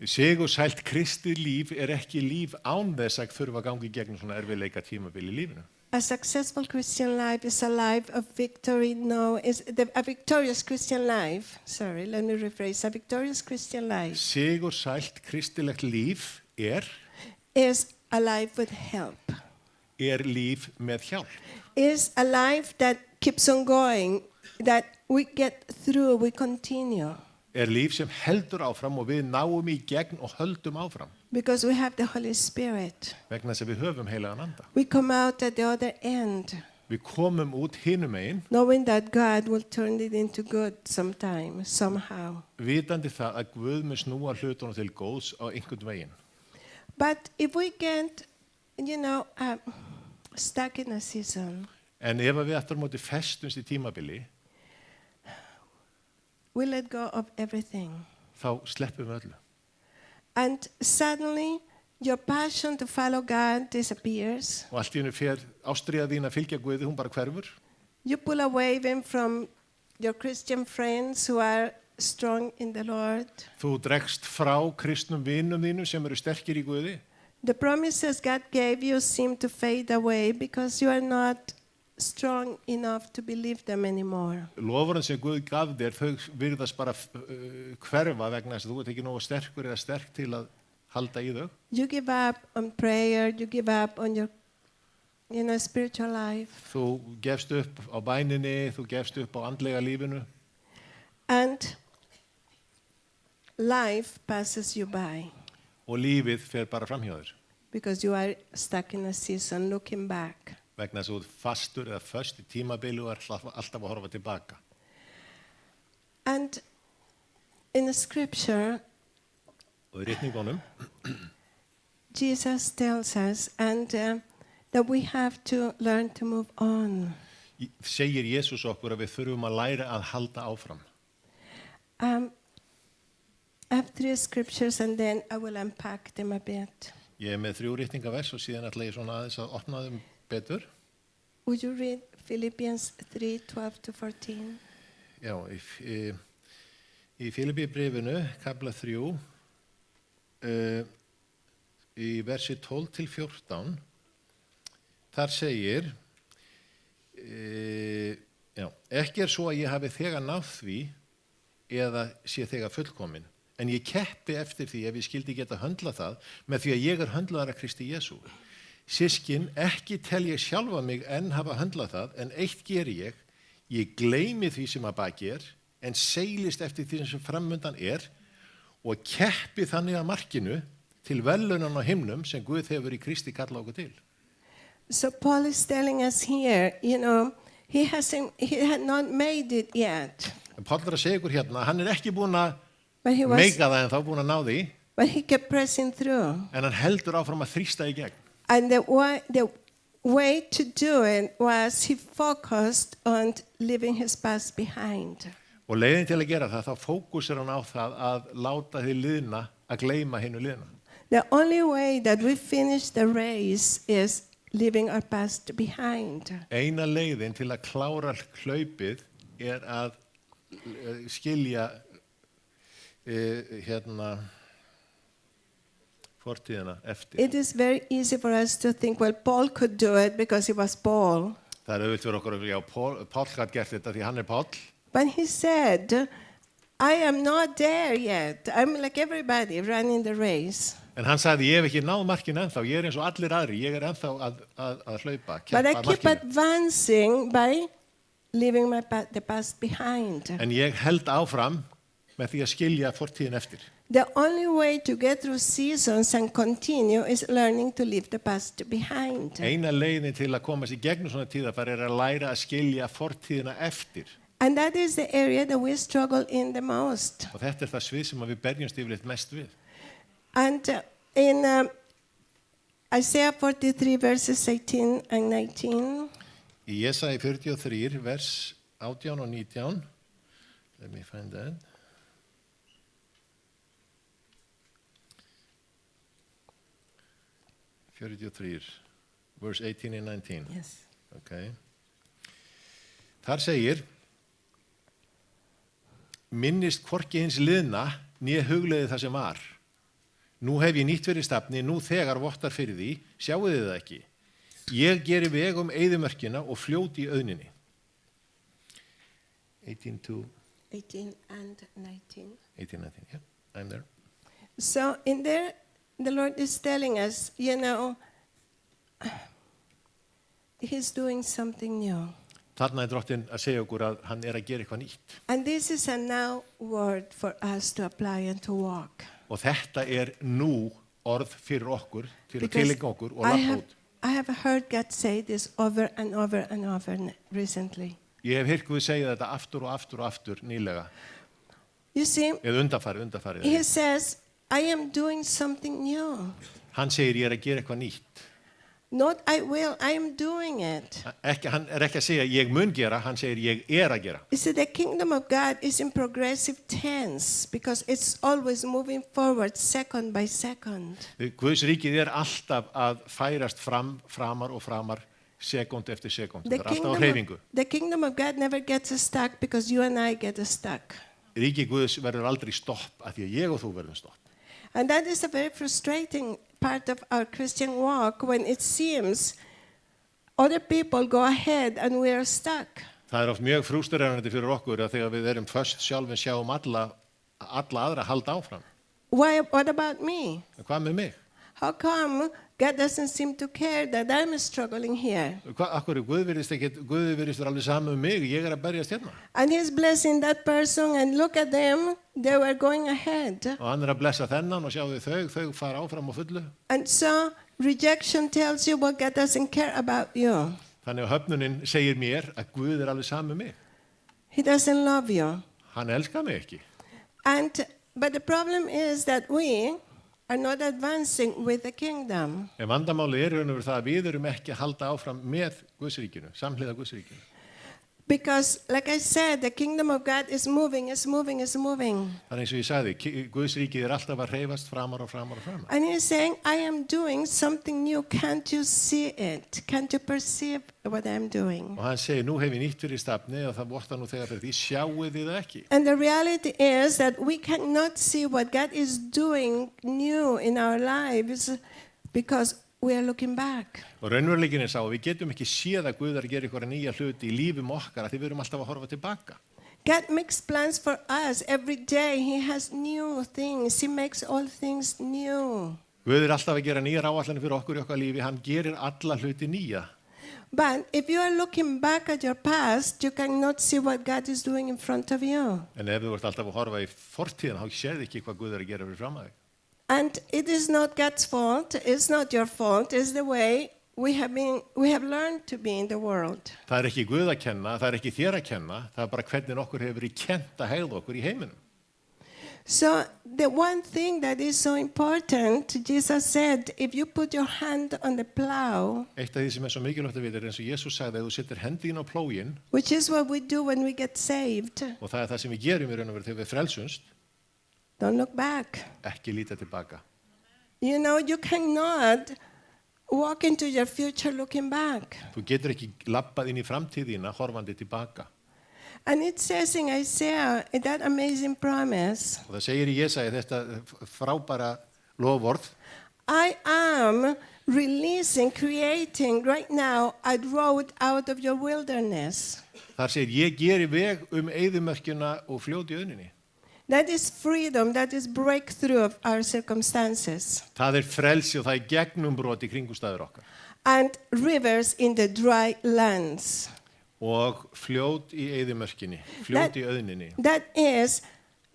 S4: Sigursælt kristið líf ekki líf án þess að þurfa að ganga í gegnum svona erfiðleika tímabil í lífinu.
S5: A successful Christian life is a life of victory. No, a victorious Christian life. Sorry, let me rephrase. A victorious Christian life
S4: Sigursælt kristilegt líf
S5: is a life with help.
S4: Líf með hjálp.
S5: Is a life that keeps on going, that we get through, we continue.
S4: Líf sem heldur áfram og við náum í gegn og höldum áfram.
S5: Because we have the Holy Spirit.
S4: Vegna þess að við höfum heilagan anda.
S5: We come out at the other end,
S4: Við komum út hinum megin,
S5: knowing that God will turn it into good sometime, somehow.
S4: vitandi það að Guð mun snúa hlutunum til góðs á einhvern veginn.
S5: But if we get, stuck in a season,
S4: En ef að við aftur á móti festumst í tímabili,
S5: we let go of everything.
S4: þá sleppum við öllu.
S5: And suddenly, your passion to follow God disappears.
S4: Og allt í hennu fer ástríða þín að fylgja Guði, hún bara hverfur.
S5: You pull away even from your Christian friends who are strong in the Lord.
S4: Þú dregst frá kristnum vinum þínum sem eru sterkir í Guði.
S5: The promises God gave you seem to fade away because you are not strong enough to believe them anymore.
S4: Lofurinn sem Guð gaf þér, þau virðast bara hverfa vegna þess að þú ert ekki nógu sterkur eða sterk til að halda í þau.
S5: You give up on prayer, you give up on your spiritual life.
S4: Þú gefst upp á bæninni, þú gefst upp á andlega lífinu
S5: And life passes you by
S4: og lífið fer bara fram hjá þér.
S5: because you are stuck in a season looking back.
S4: Vegna þess að þú ert fastur eða föst í tímabili og er alltaf að horfa tilbaka.
S5: And in the scripture,
S4: Og í ritningunum
S5: Jesus tells us that we have to learn to move on.
S4: segir Jesús okkur að við þurfum að læra að halda áfram.
S5: I have 3 scriptures and then I will unpack them a bit.
S4: Ég er með 3 ritningavers og síðan ætla ég svona aðeins að opna þeim betur.
S5: Would you read Philippians 3:12-14?
S4: Já, í Filippíbrifinu, kapla 3, í versi 12-14, þar segir, ekki svo að ég hafi þegar náð því eða sé þegar fullkomin, en ég keppi eftir því ef ég skildi geta höndla það með því að ég er höndlaðar að Kristi Jesú. Systkin, ekki tel ég sjálfa mig enn hafa höndlað það, en eitt geri ég gleymi því sem að baki en seilist eftir því sem framundan og keppi þannig að markinu til verðlaunan á himnum sem Guð hefur í Kristi kalla okkur til.
S5: So Paul is telling us here, he had not made it yet.
S4: En Páll er að segja ykkur hérna, hann er ekki búinn að
S5: But he
S4: meika það en þá búinn að ná því,
S5: but he kept pressing through.
S4: en hann heldur áfram að þrýsta í gegn.
S5: And the way to do it was he focused on leaving his past behind.
S4: Og leiðin til að gera það, þá fókusir hann á það að láta því liðna, að gleyma hinu liðna.
S5: The only way that we finish the race is leaving our past behind.
S4: Eina leiðin til að klára hlaupið að skilja fortíðina eftir.
S5: It is very easy for us to think, well, Paul could do it because he was Paul.
S4: Það er auðvitað fyrir okkur að já, Páll gæti gert þetta því hann er Páll.
S5: But he said, I am not there yet. I'm like everybody running the race.
S4: En hann sagði, ég hef ekki náð markinu ennþá, ég er eins og allir aðri, ég er ennþá að hlaupa,
S5: But I
S4: keppa
S5: keep
S4: markinu.
S5: advancing by leaving the past behind.
S4: En ég held áfram með því að skilja fortíðin eftir.
S5: The only way to get through seasons and continue is learning to leave the past behind.
S4: Eina leiðin til að komast í gegnum svona tíðafar að læra að skilja fortíðina eftir.
S5: And that is the area that we struggle in the most.
S4: Og þetta er það svið sem við berjumst yfirleitt mest við.
S5: And in Isaiah 43 verses 18 and 19,
S4: Í Jesaja 43, vers 18 og 19, let me find that. Verse 18 and 19.
S5: yes.
S4: Okay. Þar segir, minnist hvorki hins liðna, né hugleiði það sem var. Nú hef ég nýtt fyrir stafni, nú þegar vottar fyrir því, sjáu þið það ekki. Ég geri veg eyðimörkina og fljóti í auðninni. 18
S5: and 19.
S4: 19, yeah, I'm there.
S5: So in there, the Lord is telling us, He's doing something new.
S4: Þarna er Drottinn að segja okkur að hann er að gera eitthvað nýtt.
S5: And this is a now word for us to apply and to walk.
S4: Og þetta er nú orð fyrir okkur, til að
S5: Because
S4: tilengja okkur og lappa út.
S5: I have heard God say this over and over and over recently.
S4: Ég hef heyrt Guð segja þetta aftur og aftur og aftur nýlega.
S5: You see,
S4: Eða undanfarið.
S5: He says, I am doing something new.
S4: Hann segir ég er að gera eitthvað nýtt.
S5: Not I will, I am doing it.
S4: Hann ekki að segja ég mun gera, hann segir ég að gera.
S5: You see, the kingdom of God is in progressive tense because it's always moving forward second by second.
S4: Guðs ríkið alltaf að færast framar og framar, sekund eftir sekund. Það alltaf á hreyfingu.
S5: The kingdom of God never gets stuck because you and I get stuck.
S4: Ríki Guðs verður aldrei stopp af því að ég og þú verðum stopp.
S5: And that is a very frustrating part of our Christian walk when it seems other people go ahead and we are stuck.
S4: Það oft mjög frústrerandi fyrir okkur að þegar við erum föst sjálf en sjáum alla aðra halda áfram.
S5: What about me?
S4: Hvað með mig?
S5: How come God doesn't seem to care that I'm struggling here?
S4: Akkur Guð virðist alveg saman mig, ég að berjast hérna.
S5: And he's blessing that person and look at them, they were going ahead.
S4: Og hann að blessa þennan og sjáðu þau fara áfram á fullu.
S5: And so rejection tells you what God doesn't care about you.
S4: Þannig að höfnunin segir mér að Guð alveg saman mig.
S5: He doesn't love you.
S4: Hann elskar mig ekki.
S5: But the problem is that we are not advancing with the kingdom.
S4: En vandamáli raun og veru það að við erum ekki að halda áfram með Guðsríkinu, samhliða Guðsríkinu.
S5: Because, like I said, the kingdom of God is moving, is moving, is moving.
S4: Þannig eins og ég sagði, Guðsríkið alltaf að hreyfast framar og framar og framar.
S5: And he's saying, I am doing something new. Can't you see it? Can't you perceive what I'm doing?
S4: Og hann segir, nú hef ég nýtt fyrir stafni og það vortar nú þegar fyrir því, sjáu þið það ekki.
S5: And the reality is that we cannot see what God is doing new in our lives because we are looking back.
S4: Og raunveruleikin sá að við getum ekki séð að Guð að gera eitthvað nýja hluti í lífum okkar að því við erum alltaf að horfa tilbaka.
S5: God makes plans for us every day. He has new things. He makes all things new.
S4: Guð alltaf að gera nýjar áætlanir fyrir okkur í okkar lífi. Hann gerir alla hluti nýja.
S5: But if you are looking back at your past, you cannot see what God is doing in front of you.
S4: En ef þú ert alltaf að horfa í fortíðina, þá sérðu ekki hvað Guð að gera fyrir fram að þig.
S5: And it is not God's fault. It's not your fault. It's the way we have learned to be in the world.
S4: Það ekki Guð að kenna, það ekki þér að kenna, það bara hvernig okkur hefur verið kennt að hegða okkur í heiminum.
S5: So the one thing that is so important, Jesus said, if you put your hand on the plow,
S4: Eitt af því sem svo mikilvægt að vita eins og Jesús sagði að þú setur hendin á plóginn,
S5: which is what we do when we get saved,
S4: og það það sem við gerum í raun og veru þegar við frelsumst,
S5: don't look back.
S4: ekki líta tilbaka.
S5: You know, you cannot walk into your future looking back.
S4: Þú getur ekki labbað inn í framtíðina horfandi tilbaka.
S5: And it says in Isaiah, that amazing promise,
S4: Og það segir í Jesaja þetta frábæra lofvörð,
S5: I am releasing, creating right now a road out of your wilderness.
S4: þar segir ég geri veg eyðimörkina og fljót í auðninni.
S5: That is freedom, that is breakthrough of our circumstances.
S4: Það frelsi og það gegnumbrot í kringumstæður okkar.
S5: And rivers in the dry lands.
S4: Og fljót í eyðimörkinni, fljót í auðninni.
S5: That is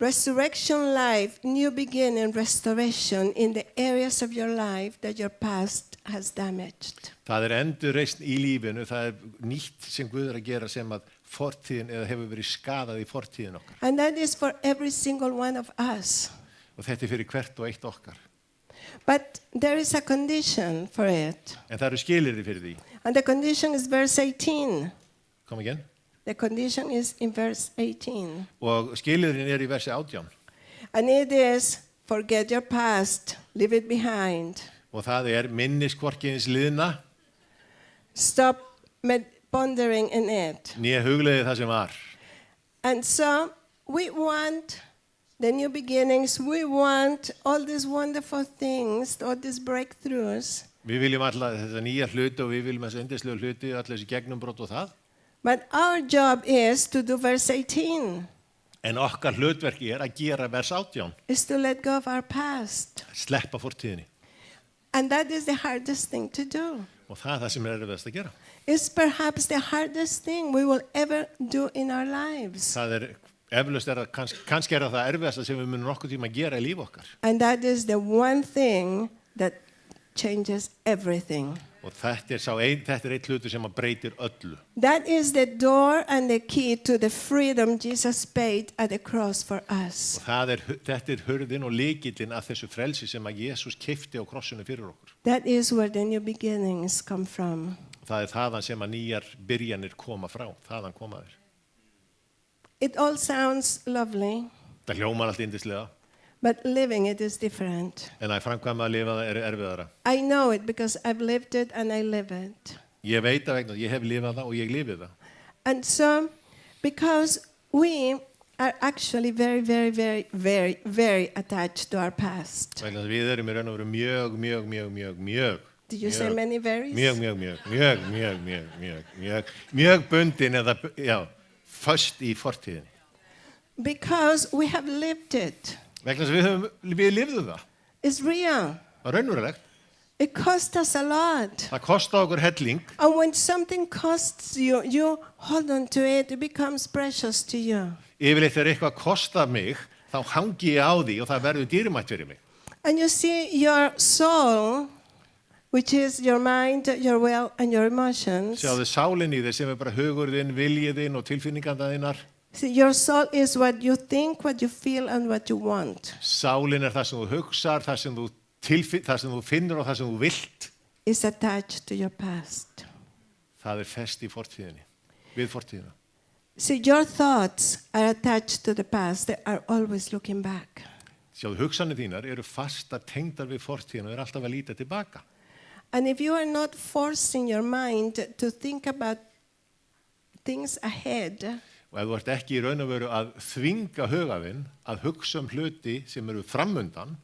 S5: resurrection life, new beginning, restoration in the areas of your life that your past has damaged.
S4: Það endurreisn í lífinu, það nýtt sem Guð að gera sem að fortíðin eða hefur verið skadað í fortíðin okkar.
S5: And that is for every single one of us.
S4: Og þetta fyrir hvert og eitt okkar.
S5: But there is a condition for it.
S4: En það skilyrði fyrir því.
S5: And the condition is verse 18.
S4: Come again?
S5: The condition is in verse 18.
S4: Og skilyrðin í versi 18.
S5: And it is, forget your past, leave it behind.
S4: Og það minnis hvorki hins liðna.
S5: Stop pondering in it.
S4: Né hugleiði það sem var.
S5: And so we want the new beginnings. We want all these wonderful things, all these breakthroughs.
S4: Við viljum alla þetta nýja hluti og við viljum þessi yndislegu hluti, alla þessi gegnumbrot og það.
S5: But our job is to do verse 18.
S4: En okkar hlutverk að gera vers 18.
S5: Is to let go of our past.
S4: Sleppa fortíðinni.
S5: And that is the hardest thing to do.
S4: Og það sem erfiðast að gera.
S5: It's perhaps the hardest thing we will ever do in our lives.
S4: Það eflaust kannski það erfiðasta sem við munum nokkuð tíma að gera í líf okkar.
S5: And that is the one thing that changes everything.
S4: Og þetta er eitt hlutur sem að breytir öllu.
S5: That is the door and the key to the freedom Jesus paid at the cross for us.
S4: Og þetta er hurðin og lykillinn að þessu frelsi sem að Jesus keypti á krossinu fyrir okkur.
S5: That is where the new beginnings come from.
S4: Það er þaðan sem að nýjar byrjanir koma frá, þaðan koma þér.
S5: It all sounds lovely,
S4: Það hljómar allt yndislega,
S5: but living it is different.
S4: en að framkvæma að lifa það er erfiðara.
S5: I know it because I've lived it and I live it.
S4: Ég veit að vegna, ég hef lifað það og ég lifið það.
S5: And so, because we are actually very, very, very, very, very attached to our past.
S4: Vegna þess að við erum í raun og veru mjög
S5: Did you say many varies?
S4: mjög bundin eða, já, föst í fortíðinni.
S5: Because we have lived it.
S4: Vegna þess að við lifðum það.
S5: It's real.
S4: Það er raunverulegt.
S5: It cost us a lot.
S4: Það kosta okkur helling.
S5: And when something costs you, you hold on to it, it becomes precious to you.
S4: Yfirleitt þegar eitthvað kostar mig, þá hangi ég á því og það verður dýrmætt fyrir mig.
S5: And you see, your soul, which is your mind, your will, and your emotions.
S4: Sjáðu sálinn í þér sem er bara hugurðinn, viljiðinn og tilfinningarnar.
S5: See, your soul is what you think, what you feel, and what you want.
S4: Sálinn er það sem þú hugsar, það sem þú finnur og það sem þú vilt.
S5: It's attached to your past.
S4: Það er fest í fortíðinni, við fortíðina.
S5: See, your thoughts are attached to the past. They are always looking back.
S4: Sjáðu, hugsanir þínar eru fastar tengdar við fortíðina og eru alltaf að líta tilbaka.
S5: And if you are not forcing your mind to think about things ahead,
S4: Og ef þú ert ekki í raun og veru að þvinga hugaðinn að hugsa hluti sem eru framundan,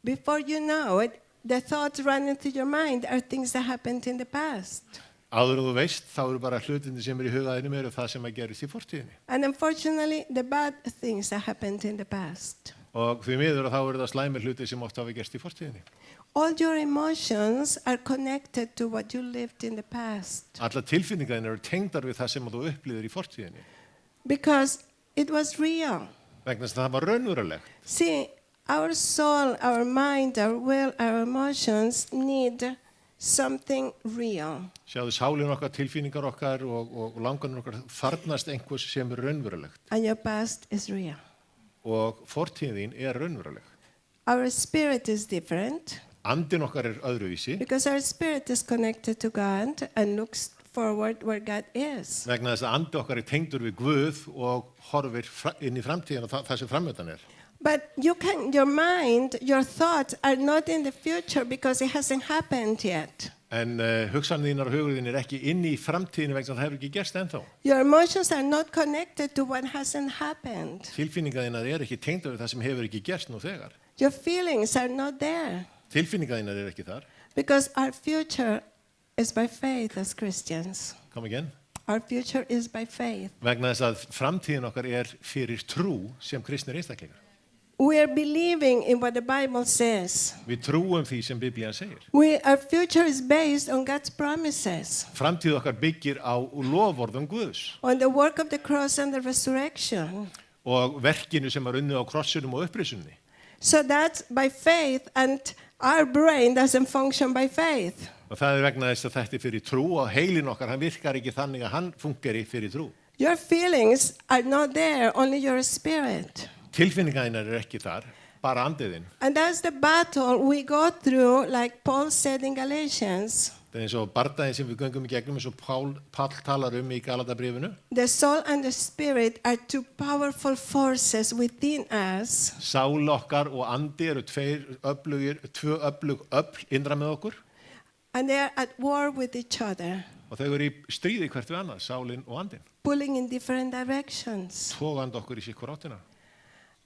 S5: before you know it, the thoughts running through your mind are things that happened in the past.
S4: áður en þú veist, þá eru bara hlutinni sem eru í hugaðinum eru það sem að gerist í fortíðinni.
S5: And unfortunately, the bad things that happened in the past.
S4: Og því miður þá eru það slæmir hluti sem oft hafa gerst í fortíðinni.
S5: All your emotions are connected to what you lived in the past.
S4: Alla tilfinningarnir eru tengdar við það sem þú upplifir í fortíðinni.
S5: Because it was real.
S4: Vegna þess að það var raunverulegt.
S5: See, our soul, our mind, our will, our emotions need something real.
S4: Sjáðu sálinn okkar, tilfinningar okkar og langanir okkar þarnast einhvers sem er raunverulegt.
S5: And your past is real.
S4: Og fortíðin er raunveruleg.
S5: Our spirit is different.
S4: Andin okkar er öðruvísi.
S5: Because our spirit is connected to God and looks forward where God is.
S4: Vegna þess að andi okkar er tengdur við Guð og horfir inn í framtíðina og það sem framöndan er.
S5: But your mind, your thoughts are not in the future because it hasn't happened yet.
S4: En hugsanir þínar og hugurinn er ekki inn í framtíðinu vegna það hefur ekki gerst ennþá.
S5: Your emotions are not connected to what hasn't happened.
S4: Tilfinningar þínar er ekki tengdur við það sem hefur ekki gerst nú þegar.
S5: Your feelings are not there.
S4: Tilfinningar þínar er ekki þar.
S5: Because our future is by faith as Christians.
S4: Come again.
S5: Our future is by faith.
S4: Vegna þess að framtíðin okkar er fyrir trú sem kristnir einstaklingar.
S5: We are believing in what the Bible says.
S4: Við trúum því sem Biblían segir.
S5: Our future is based on God's promises.
S4: Framtíð okkar byggir á loforðum Guðs.
S5: On the work of the cross and the resurrection.
S4: Og verkinu sem var unnið á krossunum og upprisunni.
S5: So that's by faith, and our brain doesn't function by faith.
S4: Og það er vegna þess að þetta er fyrir trú og heilin okkar, hann virkar ekki þannig að hann funkar fyrir trú.
S5: Your feelings are not there, only your spirit.
S4: Tilfinningarnar er ekki þar, bara andiðinn.
S5: And that's the battle we go through, like Paul said in Galatians.
S4: Það er eins og bardaginn sem við göngum í gegnum eins og Páll talar í Galatabrifinu.
S5: The soul and the spirit are two powerful forces within us.
S4: Sál okkar og andi eru tvö öflug öfl innra með okkur.
S5: And they are at war with each other.
S4: Og þau eru í stríði hvert við annað, sálinn og andinn.
S5: Pulling in different directions.
S4: Tógandi okkur í sikkur áttina.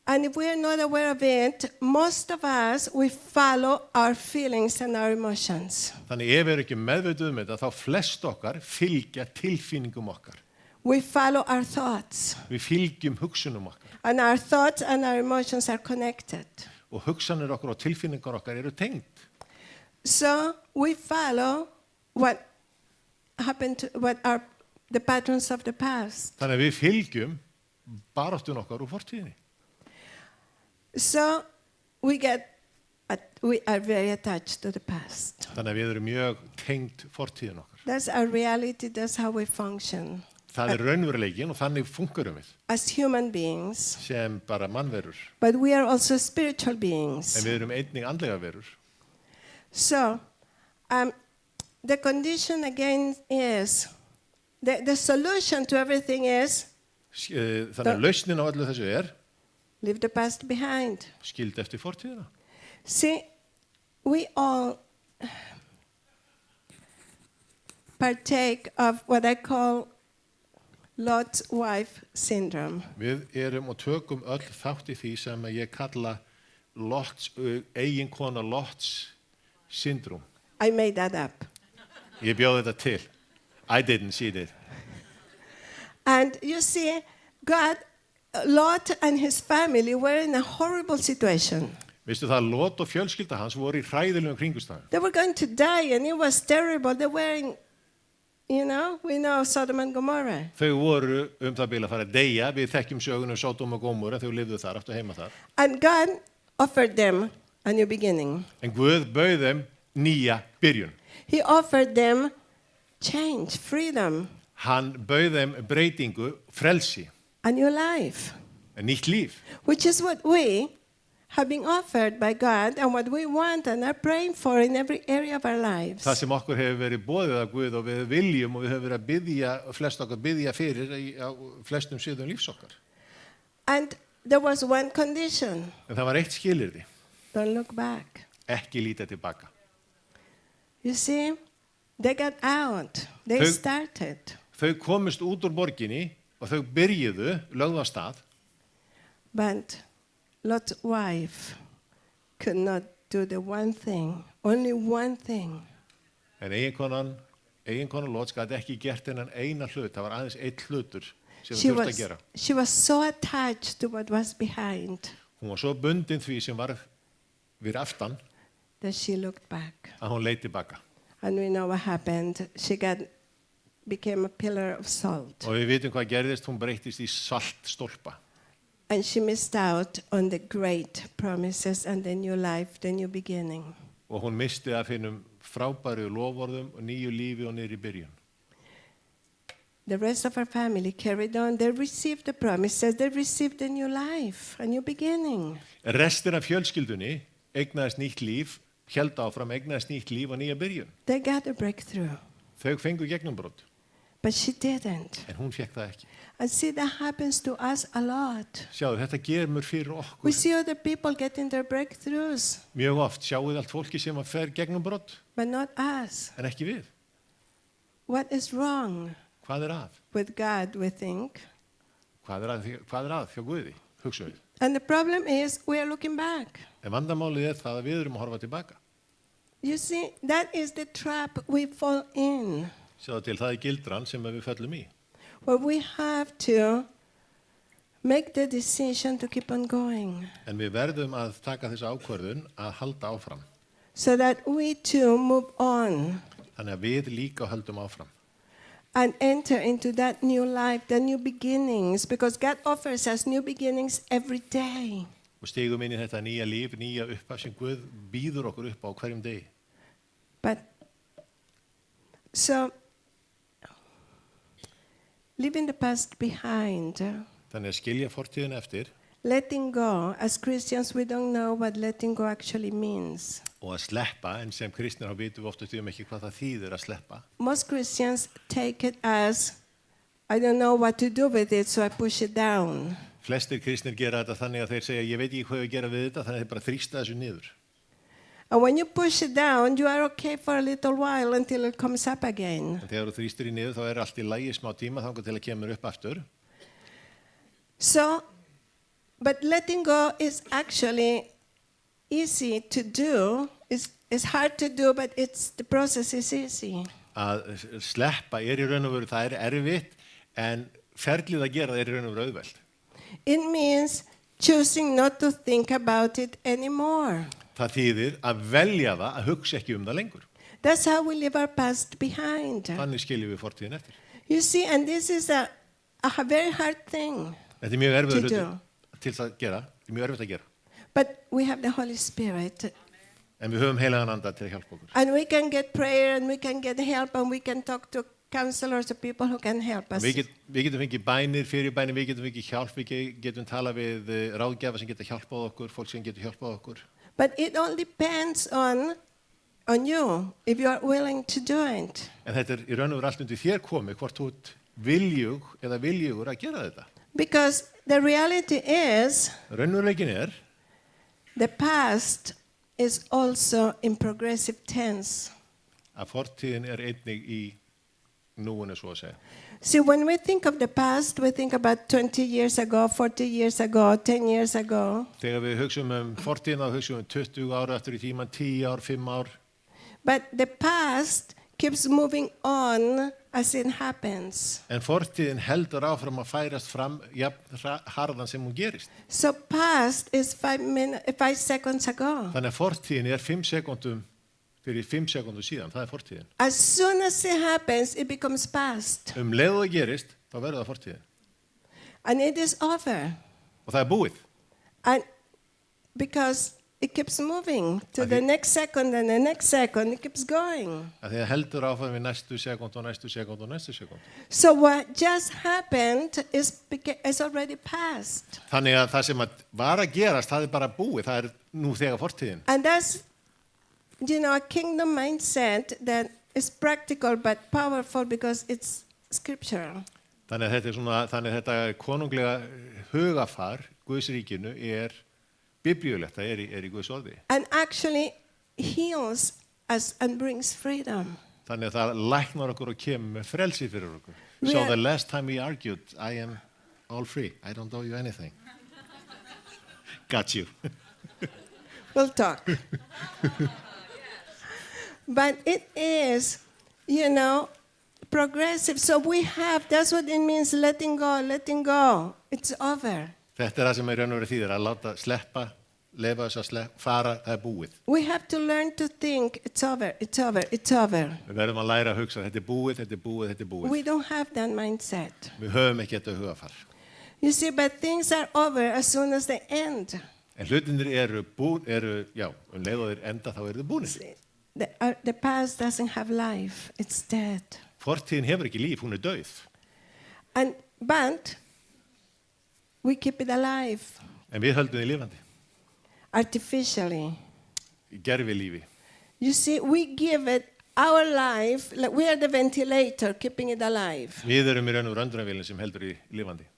S5: And if we are not aware of it, most of us, we follow our feelings and our emotions.
S4: Þannig ef við erum ekki meðvituð þetta, þá flest okkar fylgja tilfinningum okkar.
S5: We follow our thoughts.
S4: Við fylgjum hugsunum okkar.
S5: And our thoughts and our emotions are connected.
S4: Og hugsanir okkar og tilfinningar okkar eru tengd.
S5: So we follow what happened to the patterns of the past.
S4: Þannig að við fylgjum baráttun okkar úr fortíðinni.
S5: So we get we are very attached to the past.
S4: Þannig að við erum mjög tengd fortíðin okkar.
S5: That's our reality, that's how we function
S4: Það raunveruleikin og þannig funkurum við
S5: as human beings.
S4: sem bara mannverur.
S5: But we are also spiritual
S4: En
S5: beings.
S4: við erum einnig andlega verur.
S5: So, the condition again is, the solution to everything is
S4: Þannig að lausnin á öllu þessu
S5: leave the past behind.
S4: skild eftir fortíðina.
S5: See, we all partake of what I call Lot's wife syndrome.
S4: Við erum og tökum öll þátt í því sem ég kalla eiginkona Lots syndrom.
S5: I made that up.
S4: Ég bjóði þetta til. I didn't, she did.
S5: And you see, Lot and his family were in a horrible situation.
S4: Veistu það, Lot og fjölskylda hans voru í hræðilegum kringumstæðum.
S5: They were going to die and it was terrible. They were in, we know Sodom and Gomorrah.
S4: Þau voru það bil að fara að deyja. Við þekkjum söguna Sodom og Gomorra, þau lifðu þar, áttu heima þar.
S5: And God offered them a new beginning.
S4: En Guð bauð þeim nýja byrjun.
S5: He offered them change, freedom,
S4: Hann bauð þeim breytingu, frelsi,
S5: a new life,
S4: nýtt líf.
S5: which is what we have been offered by God and what we want and are praying for in every area of our lives.
S4: Það sem okkur hefur verið boðið af Guð og við viljum og við höfum verið að biðja, flest okkar biðja fyrir á flestum sviðum lífs okkar.
S5: And there was one condition.
S4: En það var eitt skilyrði,
S5: Don't look back.
S4: ekki líta tilbaka.
S5: You see, they got out. They
S4: Þau-
S5: started.
S4: Þau komist út úr borginni og þau byrjuðu, lögðu af stað,
S5: But Lot's wife could not do the one thing, only one thing.
S4: en eiginkona Lots gat ekki gert þennan eina hlut, það var aðeins einn hlutur sem
S5: She
S4: þau þurfti að
S5: was,
S4: gera.
S5: she was so attached to what was behind
S4: Hún var svo bundin því sem var við aftan
S5: that she looked back.
S4: að hún leit tilbaka.
S5: And we know what happened. She became a pillar of salt.
S4: Og við vitum hvað gerðist, hún breyttist í saltstólpa.
S5: And she missed out on the great promises and the new life, the new beginning.
S4: Og hún misti af hinnum frábæru loforðum og nýju lífi og niður í byrjun.
S5: The rest of her family carried on. They received the promises. They received a new life, a new beginning.
S4: Restin af fjölskyldunni eignaðist nýtt líf, held áfram eignaðist nýtt líf og nýja byrjun.
S5: They got a breakthrough,
S4: Þau fengu gegnumbrot,
S5: but she didn't.
S4: en hún fekk það ekki.
S5: And see, that happens to us a lot.
S4: Sjáðu, þetta gerur fyrir
S5: We
S4: okkur
S5: see other people getting their breakthroughs,
S4: mjög oft. Sjáuð allt fólki sem að fer gegnumbrot,
S5: but not us.
S4: en ekki við.
S5: What is wrong
S4: Hvað er að?
S5: with God, we think?
S4: Hvað er að hjá Guði? Hugsa við.
S5: And the problem is we are looking back.
S4: En vandamálið er það að við erum að horfa tilbaka.
S5: You see, that is the trap we fall in,
S4: Sjáðu til, það er gildran sem við föllum í.
S5: where we have to make the decision to keep on going
S4: En við verðum að taka þessa ákvörðun að halda áfram.
S5: so that we too move on
S4: Þannig að við líka höldum áfram.
S5: and enter into that new life, the new beginnings, because God offers us new beginnings every day.
S4: Og stigum inn í þetta nýja líf, nýja upphaf sem Guð býður okkur upp á hverjum degi.
S5: But so, leaving the past behind,
S4: Þannig að skilja fortíðin eftir
S5: letting go, as Christians, we don't know what letting go actually means.
S4: og að sleppa, en sem kristnir þá vitum við oftast ekki hvað það þýðir að sleppa.
S5: Most Christians take it as, I don't know what to do with it, so I push it down.
S4: Flestir kristnir gera þetta þannig að þeir segja ég veit ekki hvað ég að gera við þetta, þannig að þeir bara þrýsta þessu niður.
S5: And when you push it down, you are okay for a little while until it comes up again.
S4: En þegar þú þrýstir í niður þá er allt í lagi smá tíma þangað til að kemur upp aftur.
S5: So, but letting go is actually easy to do. It's hard to do, but the process is easy.
S4: Að sleppa er í raun og veru, það er erfitt, en ferlið að gera það er í raun og veru auðvelt.
S5: It means choosing not to think about it anymore.
S4: Það þýðir að velja það, að hugsa ekki það lengur.
S5: That's how we leave our past behind.
S4: Þannig skiljum við fortíðin eftir.
S5: You see, and this is a very hard thing.
S4: Þetta er mjög erfitt
S5: To do.
S4: til að gera, þetta er mjög erfitt að gera.
S5: But we have the Holy Spirit
S4: En við höfum heilagan anda til að hjálpa okkur.
S5: And we can get prayer and we can get help and we can talk to counselors or people who can help us.
S4: Við getum fengið bænir, fyrirbænir, við getum fengið hjálp, við getum talað við ráðgjafa sem geta hjálpað okkur, fólk sem getur hjálpað okkur.
S5: But it all depends on you, if you are willing to do it.
S4: En þetta í raun og veru allt undir þér komið, hvort þú ert viljug eða viljugur að gera þetta.
S5: Because the reality is,
S4: Raunveruleikin
S5: the past is also in progressive tense.
S4: að fortíðin einnig í núinu, svo að segja.
S5: See, when we think of the past, we think about 20 years ago, 40 years ago, 10 years ago.
S4: Þegar við hugsaum fortíðina, hugsaum 20 ára eftir í tíman, 10 ár, 5 ár.
S5: But the past keeps moving on as it happens.
S4: En fortíðin heldur áfram að færast fram jafn harðan sem hún gerist.
S5: So past is 5 seconds ago.
S4: Þannig að fortíðin 5 sekúndum fyrir 5 sekúndum síðan, það fortíðin.
S5: As soon as it happens, it becomes past.
S4: Leið og það gerist, þá verður það fortíðin.
S5: And it is over.
S4: Og það búið.
S5: And because it keeps moving to the next second and the next second, it keeps going.
S4: Það heldur áfram við næstu sekúnd og næstu sekúnd og næstu sekúnd.
S5: So what just happened is already past.
S4: Þannig að það sem var að gerast, það bara búið, það nú þegar fortíðin.
S5: And that's, a kingdom mindset that is practical but powerful because it's scripture.
S4: Þannig að þetta konunglega hugafar Guðsríkinu biblíulegt, það í Guðs orði.
S5: And actually heals us and brings freedom.
S4: Þannig að það læknar okkur og kemur með frelsi fyrir okkur. So the last time we argued, I am all free. I don't owe you anything. Got you.
S5: We'll talk. But it is, progressive. So that's what it means, letting go. It's over.
S4: Þetta það sem raun og veru þýðir, að láta sleppa, leyfa þess að fara, það búið.
S5: We have to learn to think, it's over, it's over, it's over.
S4: Við verðum að læra að hugsa, þetta búið, þetta búið, þetta búið.
S5: We don't have that mindset.
S4: Við höfum ekki þetta hugafar.
S5: You see, but things are over as soon as they end.
S4: En hlutinir leið og þeir enda, þá þau búnir.
S5: The past doesn't have life, it's dead.
S4: Fortíðin hefur ekki líf, hún dauð.
S5: But we keep it alive.
S4: En við höldum því lifandi.
S5: Artificially.
S4: Í gerfi lífi.
S5: You see, we give it our life, like we are the ventilator, keeping it alive.
S4: Við erum í raun og veru öndunarvélin sem heldur í lifandi.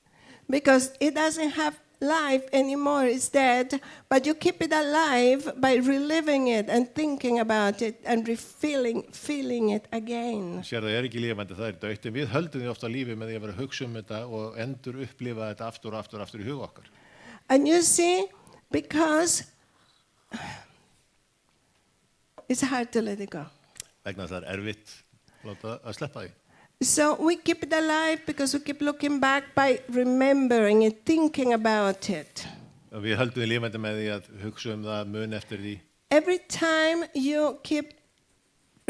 S5: Because it doesn't have life anymore, it's dead, but you keep it alive by reliving it and thinking about it and feeling it again.
S4: Sér það ekki lifandi, það dautt, en við höldum því ofta lífi með því að vera að hugsa þetta og endur upplifa þetta aftur og aftur í huga okkar.
S5: And you see, because it's hard to let it go.
S4: Vegna það erfitt að sleppa því.
S5: So we keep it alive because we keep looking back by remembering it, thinking about it.
S4: Við höldum því lifandi með því að hugsa það, mun eftir því.
S5: Every time you keep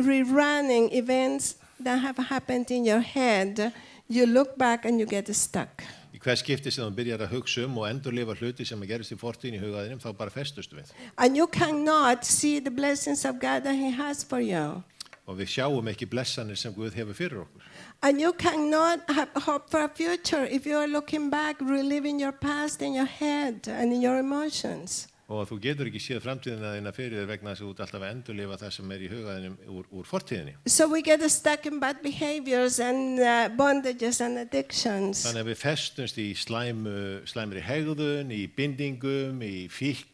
S5: rerunning events that have happened in your head, you look back and you get stuck.
S4: Í hvers skipti sem þú byrjar að hugsa og endurlifa hluti sem gerist í fortíðinni í hugaðinum, þá bara festustu við.
S5: And you cannot see the blessings of God that He has for you.
S4: Og við sjáum ekki blessanir sem Guð hefur fyrir okkur.
S5: And you cannot have hope for a future if you are looking back, reliving your past in your head and in your emotions.
S4: Og þú getur ekki séð framtíðina þína fyrir þér vegna þess að þú ert alltaf að endurlifa það sem í hugaðinum úr fortíðinni.
S5: So we get stuck in bad behaviors and bondages and addictions.
S4: Þannig að við festumst í slæmri hegðun, í bindingum, í fíkn.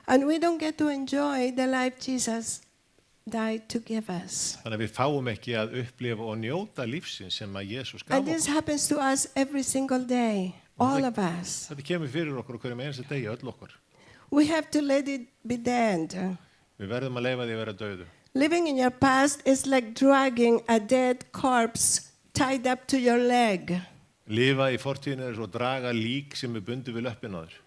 S5: And we don't get to enjoy the life Jesus died to give us.
S4: Þannig að við fáum ekki að upplifa og njóta lífsins sem að Jesús gaf
S5: And
S4: okkur.
S5: this happens to us every single day, all of us.
S4: Þetta kemur fyrir okkur hverjum einasta degi, öll okkur.
S5: We have to let it be dead.
S4: Við verðum að leyfa því að vera dauðu.
S5: Living in your past is like dragging a dead corpse tied up to your leg.
S4: Lifa í fortíðinni svo draga lík sem bundið við löppin á þér.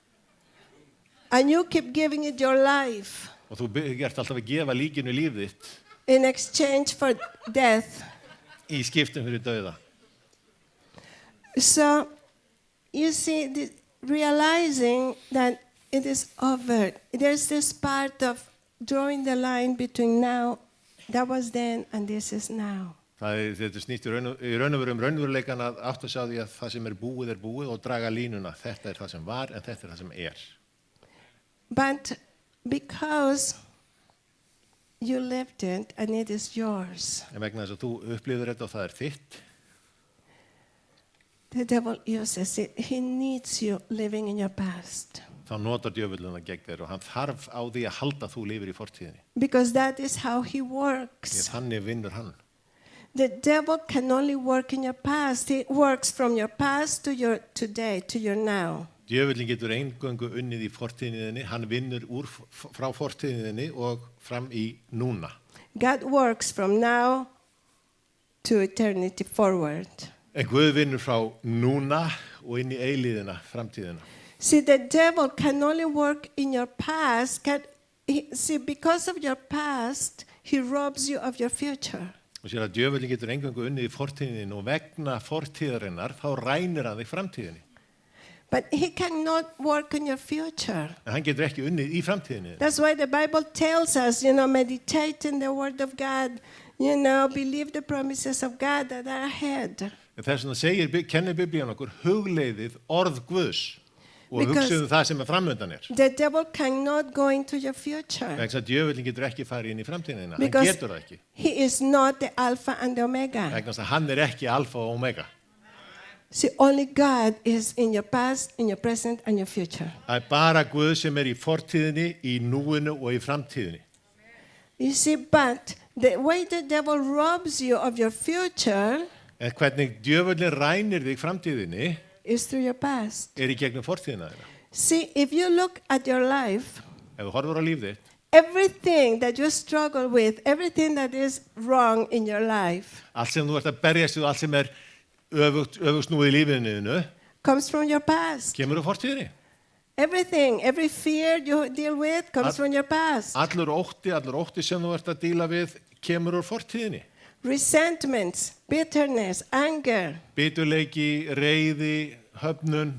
S5: And you keep giving it your life.
S4: Og þú gert alltaf að gefa líkinu líf þitt.
S5: In exchange for death.
S4: Í skiptum fyrir dauða.
S5: So, you see, realizing that it is over. There's this part of drawing the line between now, that was then, and this is now.
S4: Þetta snýst í raun og veru raunveruleikan að átta sig á því að það sem er búið og draga línuna. Þetta er það sem var en þetta er það sem er.
S5: But because you lived it and it is yours,
S4: En vegna þess að þú upplifir þetta og það er þitt,
S5: the devil uses it. He needs you living in your past.
S4: þá notar djöfullin það gegn þér og hann þarf á því að halda þú lifir í fortíðinni.
S5: Because that is how he
S4: Því
S5: works.
S4: að þannig vinnur hann.
S5: The devil can only work in your past. He works from your past to your today, to your now.
S4: Djöfullin getur eingöngu unnið í fortíðinni, hann vinnur frá fortíðinni og fram í núna.
S5: God works from now to eternity forward.
S4: En Guð vinnur frá núna og inn í eilíðina, framtíðina.
S5: See, the devil can only work in your past. Because of your past, he robs you of your future.
S4: Og sér að djöfullin getur eingöngu unnið í fortíðinni og vegna fortíðarinnar þá rænir hann þig framtíðinni.
S5: But he cannot work in your future.
S4: En hann getur ekki unnið í framtíðinni.
S5: That's why the Bible tells us, meditate in the Word of God, believe the promises of God that are ahead.
S4: Þess vegna kennir Biblían okkur hugleiðið orð Guðs og
S5: Because
S4: hugsaðu það sem framöndan er.
S5: The devil cannot go into your future.
S4: Vegna þess að djöfullin getur ekki farið inn í framtíðina. Hann
S5: Because
S4: getur það ekki.
S5: he is not the Alpha and the Omega.
S4: Vegna þess að hann er ekki alfa og omega.
S5: See, only God is in your past, in your present, and your future.
S4: Það er bara Guð sem er í fortíðinni, í núinu og í framtíðinni.
S5: You see, but the way the devil robs you of your future
S4: En hvernig djöfullin rænir þig framtíðinni
S5: is through your past.
S4: er í gegnum fortíðina þeirra.
S5: See, if you look at your life,
S4: Ef þú horfur á líf þitt,
S5: everything that you struggle with, everything that is wrong in your life,
S4: allt sem þú ert að berjast við og allt sem er öfugsnúið í lífinu,
S5: comes from your past.
S4: kemur úr fortíðinni.
S5: Everything, every fear you deal with comes from your past.
S4: Allur ótti sem þú ert að díla við kemur úr fortíðinni.
S5: Resentments, bitterness, anger,
S4: Biturleiki, reiði, höfnun,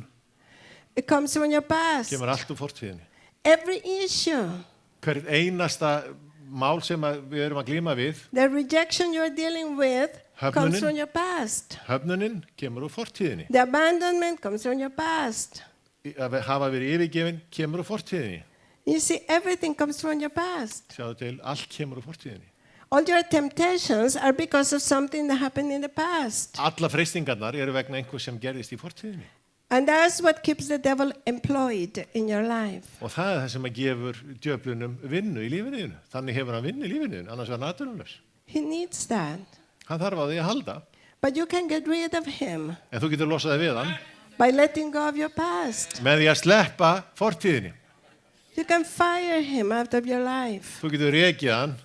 S5: it comes from your past.
S4: kemur allt úr fortíðinni.
S5: Every issue,
S4: Hvert einasta mál sem við erum að glíma við,
S5: the rejection you're dealing with comes
S4: Höfnunin.
S5: from your past.
S4: höfnunin kemur úr fortíðinni.
S5: The abandonment comes from your past.
S4: Að hafa verið yfirgefin kemur úr fortíðinni.
S5: You see, everything comes from your past.
S4: Sjáðu til, allt kemur úr fortíðinni.
S5: All your temptations are because of something that happened in the past.
S4: Alla freistingarnar eru vegna einhvers sem gerðist í fortíðinni.
S5: And that's what keeps the devil employed in your life.
S4: Og það er það sem að gefur djöflunum vinnu í lífinuðinu. Þannig hefur hann vinnu í lífinuðinu, annars er hann natúrulaus.
S5: He needs that.
S4: Hann þarf á því að halda.
S5: But you can get rid of him
S4: En þú getur losað þig við hann
S5: by letting go of your past.
S4: með því að sleppa fortíðinni.
S5: You can fire him out of your life
S4: Þú getur rekið hann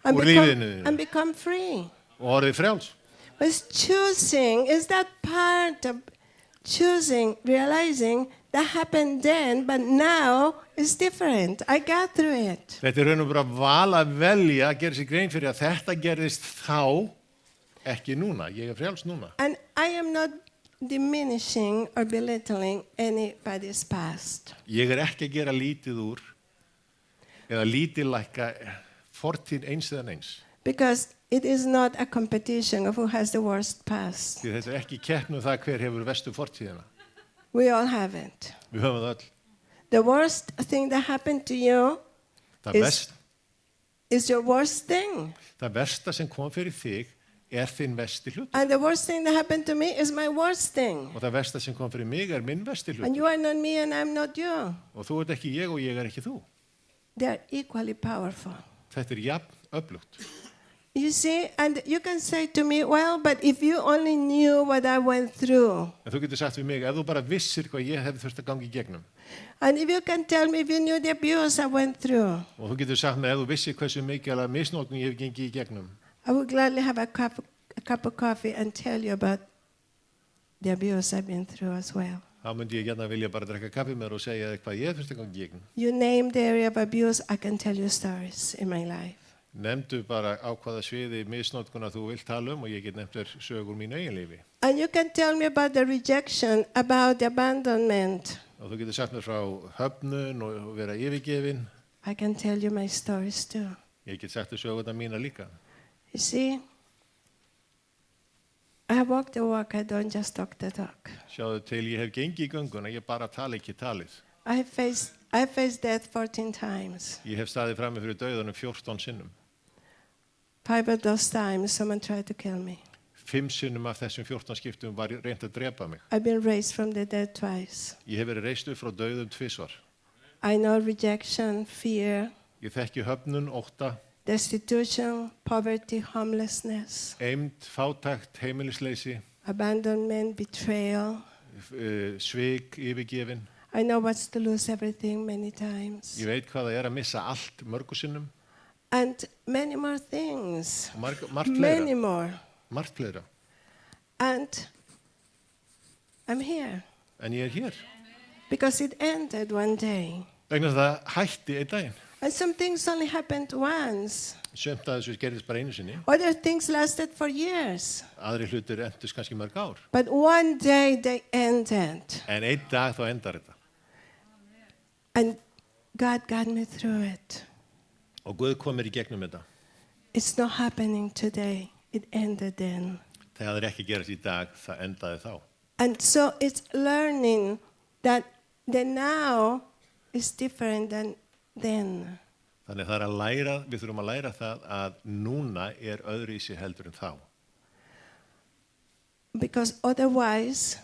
S5: and
S4: Úr
S5: become,
S4: lífinu.
S5: and become free.
S4: og orðið frjáls.
S5: But choosing is that part of choosing, realizing that happened then, but now it's different. I got through it.
S4: Þetta er raun og bara val að velja að gera sér grein fyrir að þetta gerðist þá, ekki núna. Ég er frjáls núna.
S5: And I am not diminishing or belittling anybody's past.
S4: Ég er ekki að gera lítið úr eða lítillækka fortíð eins eða eins.
S5: Because it is not a competition of who has the worst past.
S4: Því þetta er ekki keppni það hver hefur verstu fortíðina.
S5: We all have it.
S4: Við höfum það öll.
S5: The worst thing that happened to you
S4: Það
S5: is your worst thing.
S4: versta sem kom fyrir þig er þinn versti hlut.
S5: And the worst thing that happened to me is my worst thing.
S4: Og það versta sem kom fyrir mig er minn versti hlut.
S5: And you are not me and I'm not you.
S4: Og þú ert ekki ég og ég er ekki þú.
S5: They are equally powerful.
S4: Þetta er jafn öflugt.
S5: You see, and you can say to me, well, but if you only knew what I went through,
S4: En þú getur sagt við mig, ef þú bara vissir hvað ég hefði þurft að ganga í gegnum.
S5: and if you can tell me if you knew the abuse I went through,
S4: Og þú getur sagt mér, ef þú vissir hversu mikið alveg misnókn ég hef gengið í gegnum.
S5: I would gladly have a cup of coffee and tell you about the abuse I've been through as well.
S4: Þá myndi ég gætna vilja bara drekka kaffi með þér og segja þér hvað ég hef þurft að ganga í gegnum.
S5: You name the area of abuse, I can tell you stories in my life.
S4: Nefndu bara á hvaða sviði misnótkuna þú vilt tala og ég get nefnt þér sögur mínu eigin lífi.
S5: And you can tell me about the rejection, about the abandonment,
S4: Og þú getur sagt mér frá höfnun og vera yfirgefin,
S5: I can tell you my stories too.
S4: Ég get sagt þér sögurnar mínar líka.
S5: You see, I walk the walk, I don't just talk the talk.
S4: Sjáðu til, ég hef gengið í gönguna, ég bara tala ekki talið.
S5: I faced death 14 times.
S4: Ég hef staðið frammi fyrir dauðanum 14 sinnum.
S5: 5 of those times someone tried to kill me.
S4: 5 sinnum af þessum 14 skiptum var reynt að drepa mig.
S5: I've been raised from the dead twice.
S4: Ég hef verið reist upp frá dauðum 2 svar.
S5: I know rejection, fear,
S4: Ég þekki höfnun, ótta,
S5: destitution, poverty, homelessness,
S4: eymd, fátækt, heimilisleysi,
S5: abandonment, betrayal.
S4: svik, yfirgefin.
S5: I know what's to lose everything many times.
S4: Ég veit hvað það að missa allt mörgu sinnum
S5: And many more things.
S4: og margt
S5: Many
S4: fleira.
S5: more.
S4: Margt fleira.
S5: And I'm here
S4: En ég hér.
S5: because it ended one day.
S4: Vegna þess að það hætti einn daginn.
S5: And some things only happened once.
S4: Sumt að þessu gerðist bara einu sinni.
S5: Other things lasted for years.
S4: Aðri hlutir endust kannski mörg ár.
S5: But one day they ended.
S4: En einn dag þá endar þetta.
S5: And God got me through it.
S4: Og Guð kom mér í gegnum þetta.
S5: It's not happening today. It ended then.
S4: Þegar það ekki gerast í dag, það endaði þá.
S5: And so it's learning that the now is different than then.
S4: Þannig það að læra, við þurfum að læra það að núna öðruvísi heldur en þá.
S5: Because otherwise,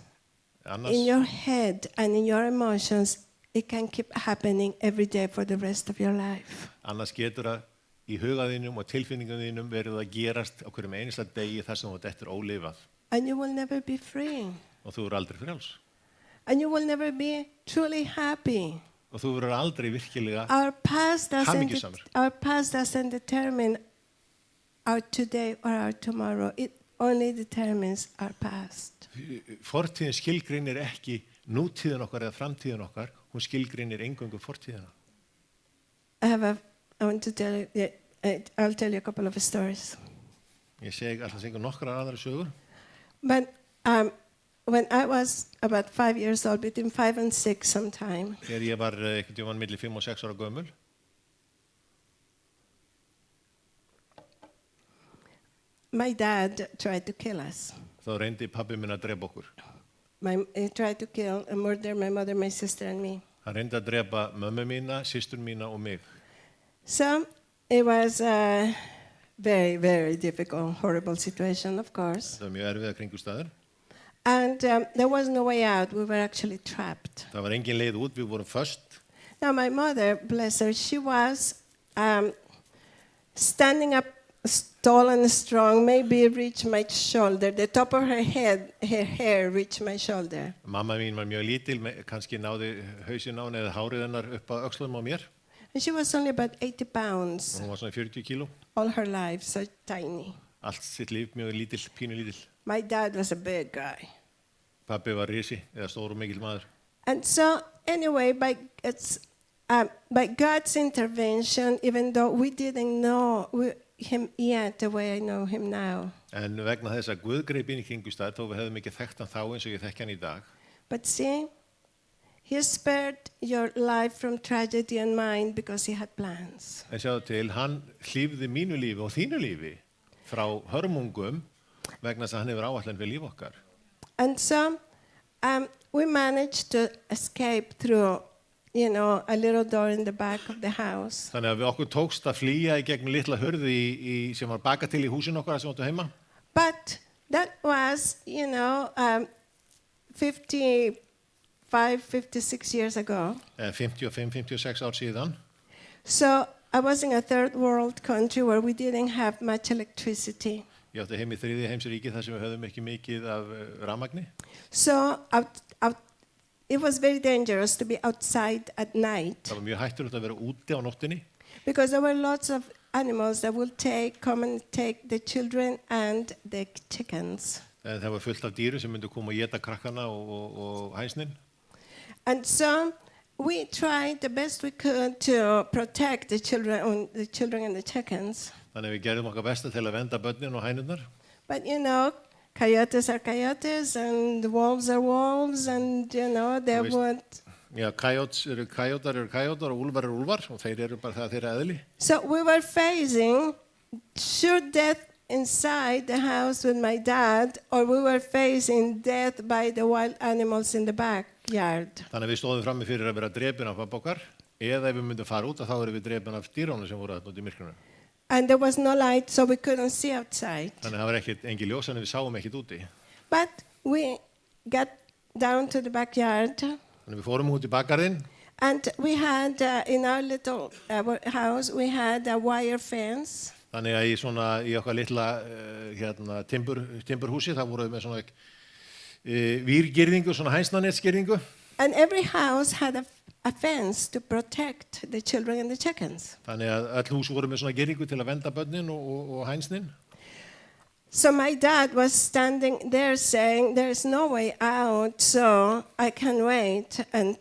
S4: Annars,
S5: in your head and in your emotions, it can keep happening every day for the rest of your life.
S4: annars getur það í hugaðinum og tilfinningunum verið að gerast á hverjum einasta degi þar sem þú ert ólifað.
S5: And you will never be free.
S4: Og þú verður aldrei frjáls.
S5: And you will never be truly happy.
S4: Og þú verður aldrei virkilega
S5: Our past
S4: Hamingjusamur.
S5: doesn't determine our today or our tomorrow. It only determines our past.
S4: Fortíðin skilgreinir ekki nútíðin okkar eða framtíðin okkar, hún skilgreinir eingöngu fortíðina.
S5: I want to tell you, I'll tell you a couple of stories.
S4: Ég segi alltaf sengur nokkrar aðra sögur.
S5: But when I was about 5 years old, between 5 and 6 sometime,
S4: Þegar ég var einhvern tímann milli 5 og 6 ára gömul,
S5: my dad tried to kill us.
S4: þá reyndi pabbi minn að drepa okkur.
S5: He tried to kill and murder my mother, my sister, and me.
S4: Hann reyndi að drepa mömmu mína, systur mína og mig.
S5: So it was a very, very difficult, horrible situation, of course.
S4: Það var mjög erfiða kringumstæður.
S5: And there was no way out. We were actually trapped.
S4: Það var engin leið út, við vorum föst.
S5: Now, my mother, bless her, she was standing up tall and strong, maybe reached my shoulder. The top of her head, her hair reached my shoulder.
S4: Mamma mín var mjög lítil, kannski náði hausinn á henni eða hárið hennar upp á öxlunum á mér.
S5: And she was only about 80 pounds
S4: Hún var svona 40 kíló.
S5: all her life, so tiny.
S4: Allt sitt líf mjög lítill, pínu lítill.
S5: My dad was a big guy.
S4: Pabbi var risi, eða stór og mikill maður.
S5: And so, anyway, by God's intervention, even though we didn't know him yet the way I know him now,
S4: En vegna þess að Guð greip inn í kringumstæður, þó við hefðum ekki þekkt hann þá eins og ég þekki hann í dag.
S5: but see, he spared your life from tragedy and mine because he had plans.
S4: En sjáðu til, hann hlífði mínu lífi og þínu lífi frá hörmungum vegna þess að hann hefur áætlan fyrir líf okkar.
S5: And so, we managed to escape through, a little door in the back of the house.
S4: Þannig að við okkur tókst að flýja í gegnum litla hurði sem var bakað til í húsin okkar sem áttu heima.
S5: But that was, 55, 56 years ago.
S4: 55-56 ár síðan.
S5: So I was in a third world country where we didn't have much electricity.
S4: Ég átti heim í þriðja heimsríki þar sem við höfðum ekki mikið af rafmagni.
S5: So it was very dangerous to be outside at night
S4: Það var mjög hættulegt að vera úti á nóttinni.
S5: because there were lots of animals that would come and take the children and the chickens.
S4: Það var fullt af dýrum sem myndu koma og éta krakkana og hænsnin.
S5: And so we tried the best we could to protect the children and the chickens.
S4: Þannig að við gerðum okkar besta til að venda börnin og hænurnar.
S5: But coyotes are coyotes and wolves are wolves and they
S4: Þú veist,
S5: would...
S4: Já, kæjótar eru kæjótar og úlfar eru úlfar og þeir eru bara það þeirra eðli.
S5: So we were facing sure death inside the house with my dad, or we were facing death by the wild animals in the backyard.
S4: Þannig að við stóðum frammi fyrir að vera drepin af pappa okkar, eða ef við myndum fara út þá erum við drepin af dýrónu sem voru þarna út í myrkrinu.
S5: And there was no light, so we couldn't see outside.
S4: Þannig að það var engin ljós en við sáum ekkert úti.
S5: But we got down to the backyard,
S4: Þannig að við fórum út í bakgarðinn.
S5: and we had in our little house, we had a wire fence.
S4: Þannig að í okkar litla timburhúsi þá vorum við með svona vírgirðingu, svona hænsnanetsgirðingu.
S5: And every house had a fence to protect the children and the chickens.
S4: Þannig að öll hús voru með svona girðingu til að venda börnin og hænsnin.
S5: So my dad was standing there saying, there is no way out, so I can wait and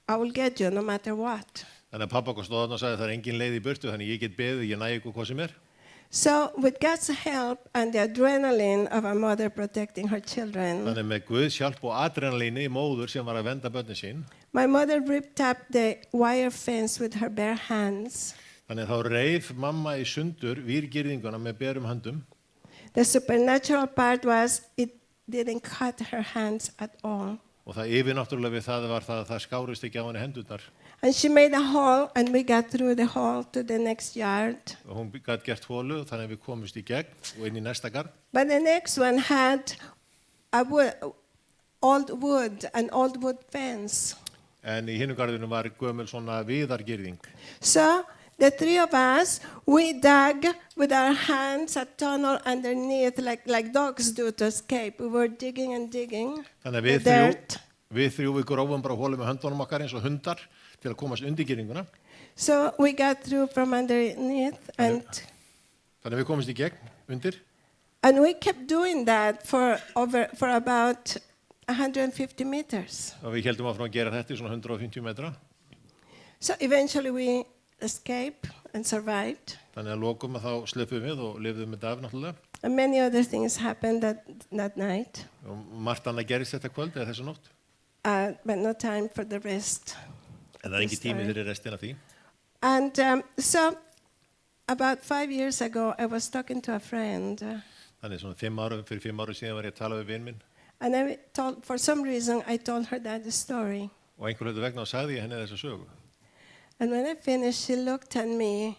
S5: I will get you no matter what.
S4: Þannig að pappa okkar stóð þarna og sagði það er engin leið í burtu, þannig ég get beðið, ég næ ykkur hvað sem er.
S5: So with God's help and the adrenaline of a mother protecting her children,
S4: Þannig með Guðs hjálp og adrenalíni í móður sem var að venda börnin sín.
S5: my mother ripped up the wire fence with her bare hands.
S4: Þannig þá reif mamma í sundur vírgirðinguna með berum höndum.
S5: The supernatural part was it didn't cut her hands at all.
S4: Og það yfirnáttúrulega við það var það að það skárist ekki á henni hendurnar.
S5: And she made a hole and we got through the hole to the next yard.
S4: Og hún gæti gert hólu þannig að við komumst í gegn og inn í næsta garð.
S5: But the next one had a old wood fence.
S4: En í hinu garðinu var gömul svona viðargirðing.
S5: So the three of us, we dug with our hands a tunnel underneath like dogs do to escape. We were digging and digging
S4: Þannig
S5: the
S4: að
S5: dirt.
S4: við þrjú við grófum bara hólu með höndunum okkar eins og hundar til að komast undir girðinguna.
S5: So we got through from underneath and
S4: Þannig að við komumst í gegn undir.
S5: we kept doing that for about 150 meters.
S4: Og við heldum áfram að gera þetta í svona 150 metra.
S5: So eventually we escaped and survived.
S4: Þannig að lokum að þá slöpum við og lifðum þetta af náttúrulega.
S5: And many other things happened that night,
S4: Og margt annað gerist þetta kvöld eða þessa nótt.
S5: but no time for the rest.
S4: En það er engin tími fyrir restina af því.
S5: And so about 5 years ago, I was talking to a friend,
S4: Þannig svona fyrir 5 árum síðan var ég að tala við vin minn.
S5: and for some reason, I told her that story.
S4: Og einhver hlutu vegna og sagði ég henni þessa sögu.
S5: And when I finished, she looked at me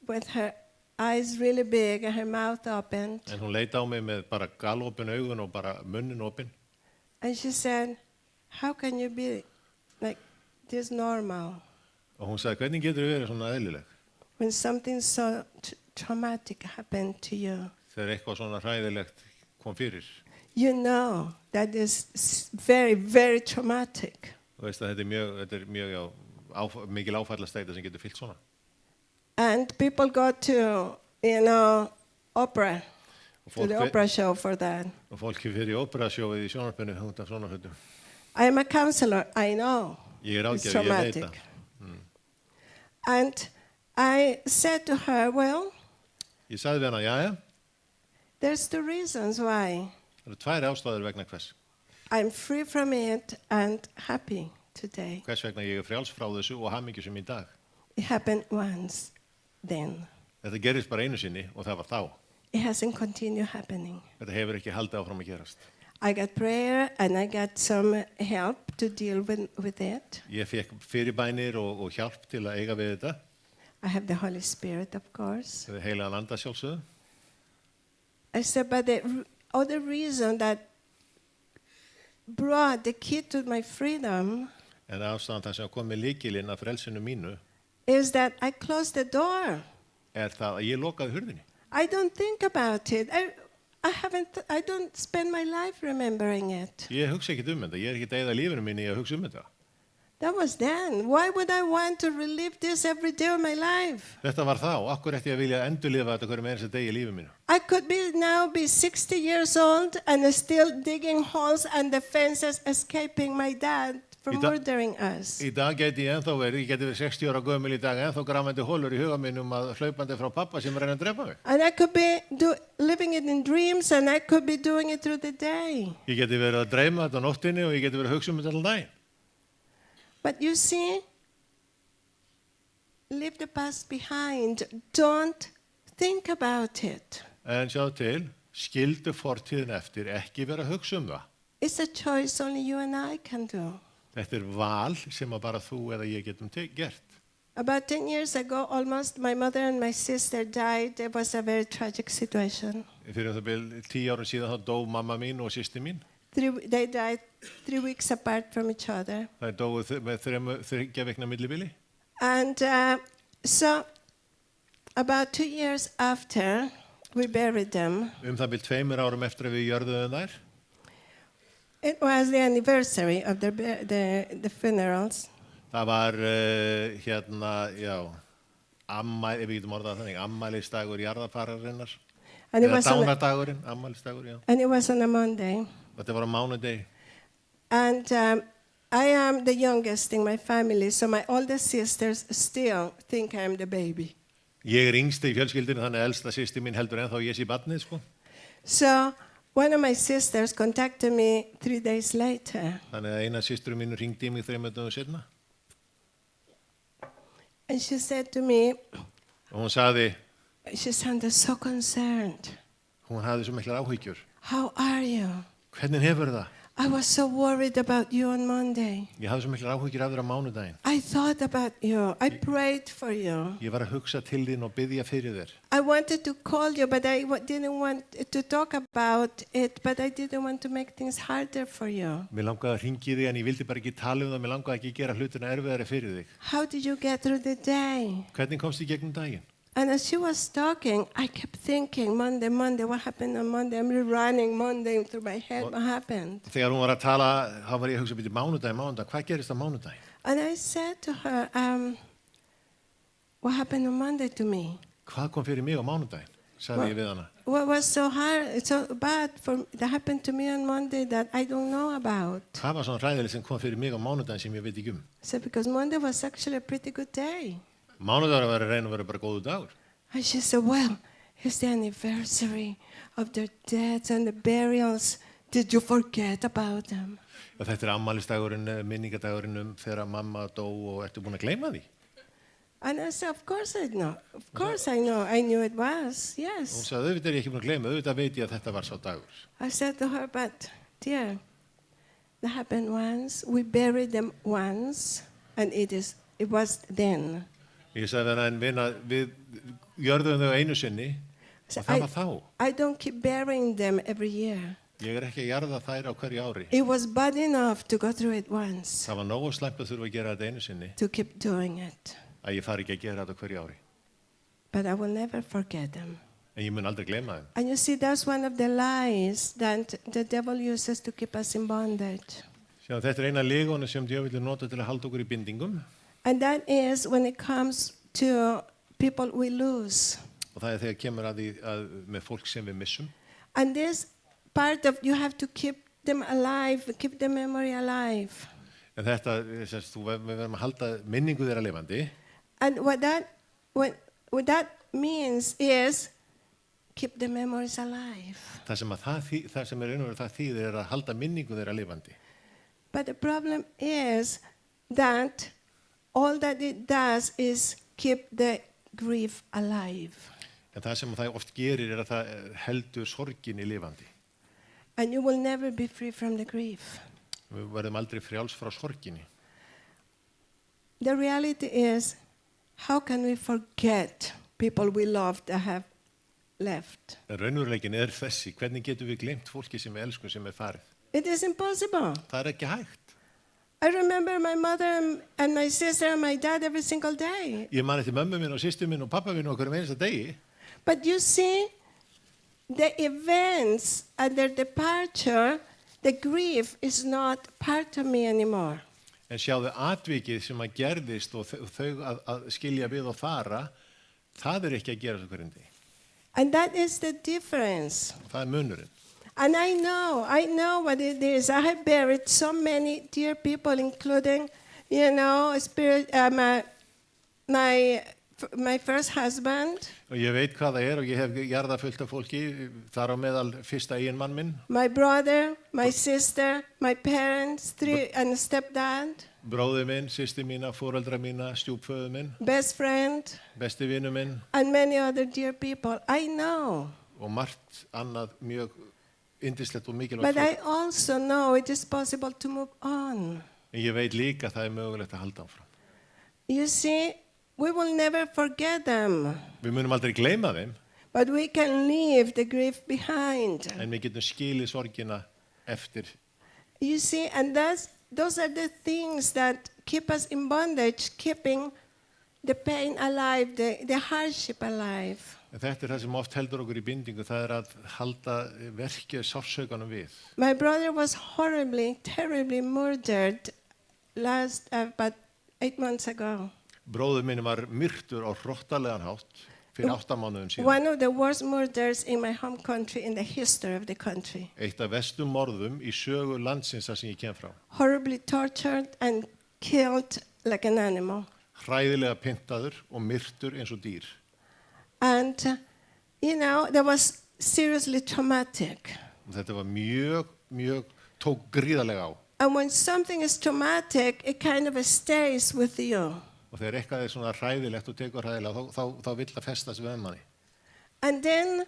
S5: with her eyes really big and her mouth opened.
S4: En hún leit á mig með bara galopin augun og bara munnin opin.
S5: And she said, how can you be like this normal
S4: Og hún sagði, hvernig getur þú verið svona eðlileg?
S5: when something so traumatic happened to you?
S4: Þegar eitthvað svona hræðilegt kom fyrir.
S5: You know that is very, very traumatic.
S4: Og veist að þetta er mjög mikil áfallastæta sem getur fyllt svona.
S5: And people go to, opera,
S4: Og
S5: to the
S4: fólk,
S5: opera show for that.
S4: og fólk fyrir í operasjóið í sjónarpinu út af svona hlutum.
S5: I am a counselor, I know.
S4: Ég er
S5: It's
S4: ágæður, ég veit
S5: traumatic.
S4: það.
S5: And I said to her, well,
S4: Ég sagði við hana, jæja,
S5: there's two reasons why.
S4: það eru 2 ástæður vegna hvers.
S5: I'm free from it and happy today.
S4: Hvers vegna ég er frjáls frá þessu og hamingjusum í dag.
S5: It happened once, then.
S4: Þetta gerist bara einu sinni og það var þá.
S5: It hasn't continued happening.
S4: Þetta hefur ekki haldið áfram að gerast.
S5: I got prayer and I got some help to deal with it.
S4: Ég fekk fyrirbænir og hjálp til að eiga við þetta.
S5: I have the Holy Spirit, of course.
S4: Það er heilagan anda sjálfsögðu.
S5: I said, but the other reason that brought the key to my freedom
S4: En ástæðan það sem kom með lykilinn af frelsinu mínu
S5: is that I closed the door.
S4: það að ég lokaði hurðinni.
S5: I don't think about it. I don't spend my life remembering it.
S4: Ég hugsa ekkert þetta. Ég er ekkert að eyða lífinu mínu í að hugsa þetta.
S5: That was then. Why would I want to relive this every day of my life?
S4: Þetta var þá. Akkur ætti ég að vilja endurlifa þetta hverjum einasta degi í lífi mínu.
S5: I could now be 60 years old and still digging holes and the fences escaping my dad from murdering us.
S4: Í dag geti ég geti verið 60 ára gömul í dag, ennþá grafandi hólur í huga mínum að hlaupandi frá pappa sem reyna að drepa mig.
S5: And I could be living it in dreams and I could be doing it through the day.
S4: Ég geti verið að dreyma þetta á nóttinni og ég geti verið að hugsa þetta allan daginn.
S5: But you see, leave the past behind. Don't think about it.
S4: En sjáðu til, skildu fortíðin eftir, ekki vera að hugsa það.
S5: It's a choice only you and I can do.
S4: Þetta val sem að bara þú eða ég getum gert.
S5: About 10 years ago, almost, my mother and my sister died. It was a very tragic situation.
S4: Fyrir það byrja 10 árum síðan þá dó mamma mín og systir mín.
S5: They died 3 weeks apart from each other.
S4: Það dóu með 3 vikna millibili.
S5: And so, about 2 years after, we buried them.
S4: Það byrja 2 árum eftir að við jörðuðum þær.
S5: It was the anniversary of the funerals.
S4: Það var ef við getum orðað þannig, ammælisdagur jarðarfararinnar. Eða dánardagurinn, ammælisdagur, já.
S5: And it was on a Monday.
S4: Þetta var á mánudegi.
S5: And I am the youngest in my family, so my older sisters still think I'm the baby.
S4: Ég yngst í fjölskyldinu, þannig elsta systir mín heldur ennþá ég sé barnið, sko.
S5: So one of my sisters contacted me 3 days later.
S4: Þannig að eina systurum mínu hringdi í mig 3 dögum seinna.
S5: And she said to me,
S4: Og hún sagði,
S5: she sounded so concerned.
S4: hún hafði svo miklar áhyggjur.
S5: How are you?
S4: Hvernig hefur það?
S5: I was so worried about you on Monday.
S4: Ég hafði svo miklar áhyggjur af þér á mánudaginn.
S5: I thought about you. I prayed for you.
S4: Ég var að hugsa til þín og biðja fyrir þér.
S5: I wanted to call you, but I didn't want to talk about it, but I didn't want to make things harder for you.
S4: Mér langaði að hringi þig en ég vildi bara ekki tala það, mér langaði ekki að gera hlutina erfiðari fyrir þig.
S5: How did you get through the day?
S4: Hvernig komst þið gegnum daginn?
S5: And as she was talking, I kept thinking, Monday, what happened on Monday? I'm running Monday through my head, what happened?
S4: Þegar hún var að tala, þá var ég að hugsa byrja mánudaginn, hvað gerist á mánudaginn?
S5: And I said to her, what happened on Monday to me?
S4: Hvað kom fyrir mig á mánudaginn? Sagði ég við hana.
S5: What was so hard, so bad that happened to me on Monday that I don't know about?
S4: Hvað var svona hræðilegt sem kom fyrir mig á mánudaginn sem ég veit ekki
S5: So because Monday was actually a pretty good day.
S4: Mánudagur var að reyna að vera bara góðu dagur.
S5: And she said, well, it's the anniversary of their deaths and the burials. Did you forget about them?
S4: Og þetta ammælistagurinn, minningadagurinn þegar mamma dó og ertu búin að gleyma því?
S5: And I said, of course I know. Of course I know. I knew it was,
S4: Hún
S5: yes.
S4: sagði, auðvitað ég ekki búin að gleyma, auðvitað veit ég að þetta var sá dagur.
S5: I said to her, but dear, that happened once. We buried them once, and it was then.
S4: Ég sagði hana, en vina, við gjörðum þau einu sinni
S5: So
S4: og það var þá.
S5: I don't keep burying them every year.
S4: Ég ekki að jarða þær á hverju ári.
S5: It was bad enough to go through it once,
S4: Það var nógu slæmt að þurfa að gera þetta einu sinni,
S5: to keep doing it.
S4: að ég fari ekki að gera þetta á hverju ári.
S5: But I will never forget them.
S4: En ég mun aldrei gleyma þeim.
S5: And you see, that's one of the lies that the devil uses to keep us in bondage.
S4: Sjá, þetta eina legónu sem djöfullinn nota til að halda okkur í bindingum.
S5: And that is when it comes to people we lose.
S4: Og það þegar kemur að því með fólk sem við missum.
S5: And this part of, you have to keep them alive, keep the memory alive.
S4: En þetta, við verðum að halda minningu þeirra lifandi.
S5: And what that means is keep the memories alive.
S4: Það sem raun og veru það þýðir að halda minningu þeirra lifandi.
S5: But the problem is that all that it does is keep the grief alive.
S4: En það sem það oft gerir er að það heldur sorginni lifandi.
S5: And you will never be free from the grief.
S4: Við verðum aldrei frjáls frá sorginni.
S5: The reality is, how can we forget people we love that have left?
S4: En raunveruleikin er þessi, hvernig getum við glemt fólki sem við elskum sem farið?
S5: It is impossible.
S4: Það ekki hægt.
S5: I remember my mother and my sister and my dad every single day.
S4: Ég man eftir mömmu minn og systur minn og pappa minn okkur einasta degi.
S5: But you see, the events and their departure, the grief is not part of me anymore.
S4: En sjáðu atvikið sem að gerðist og þau að skilja við og fara, það ekki að gera svo hverjum degi.
S5: And that is the difference.
S4: Það munurinn.
S5: And I know what it is. I have buried so many dear people, including, my my first husband,
S4: Og ég veit hvað það og ég hef jarða fullt af fólki, þar á meðal fyrsta eiginmann minn,
S5: my brother, my sister, my parents, and stepdad,
S4: bróði minn, systir mína, foreldra mína, stjúpföðu minn,
S5: best friend,
S4: besti vinur minn
S5: and many other dear people. I know.
S4: og margt annað mjög yndislegt og
S5: But
S4: mikilvægt
S5: I
S4: fólk.
S5: also know it is possible to move on.
S4: En ég veit líka að það er mögulegt að halda áfram.
S5: You see, we will never forget them,
S4: Við munum aldrei gleyma þeim,
S5: but we can leave the grief behind.
S4: en við getum skilið sorgina eftir.
S5: You see, and those are the things that keep us in bondage, keeping the pain alive, the hardship alive.
S4: En þetta er það sem oft heldur okkur í bindingu, það er að halda verkið sársaukanum við.
S5: My brother was horribly, terribly murdered about 8 months ago.
S4: Bróður minn var myrtur á hrottalegan hátt fyrir 8 mánuðum síðan.
S5: One of the worst murders in my home country, in the history of the country.
S4: Eitt af vestum morðum í sögu landsins þar sem ég kem frá.
S5: Horribly tortured and killed like an animal.
S4: Hræðilega pyntaður og myrtur eins og dýr.
S5: And, that was seriously traumatic.
S4: Og þetta var mjög tók gríðarlega á.
S5: And when something is traumatic, it kind of stays with you.
S4: Og þegar eitthvað er svona hræðilegt og tekur hræðilega, þá vill það festast við manni.
S5: And then,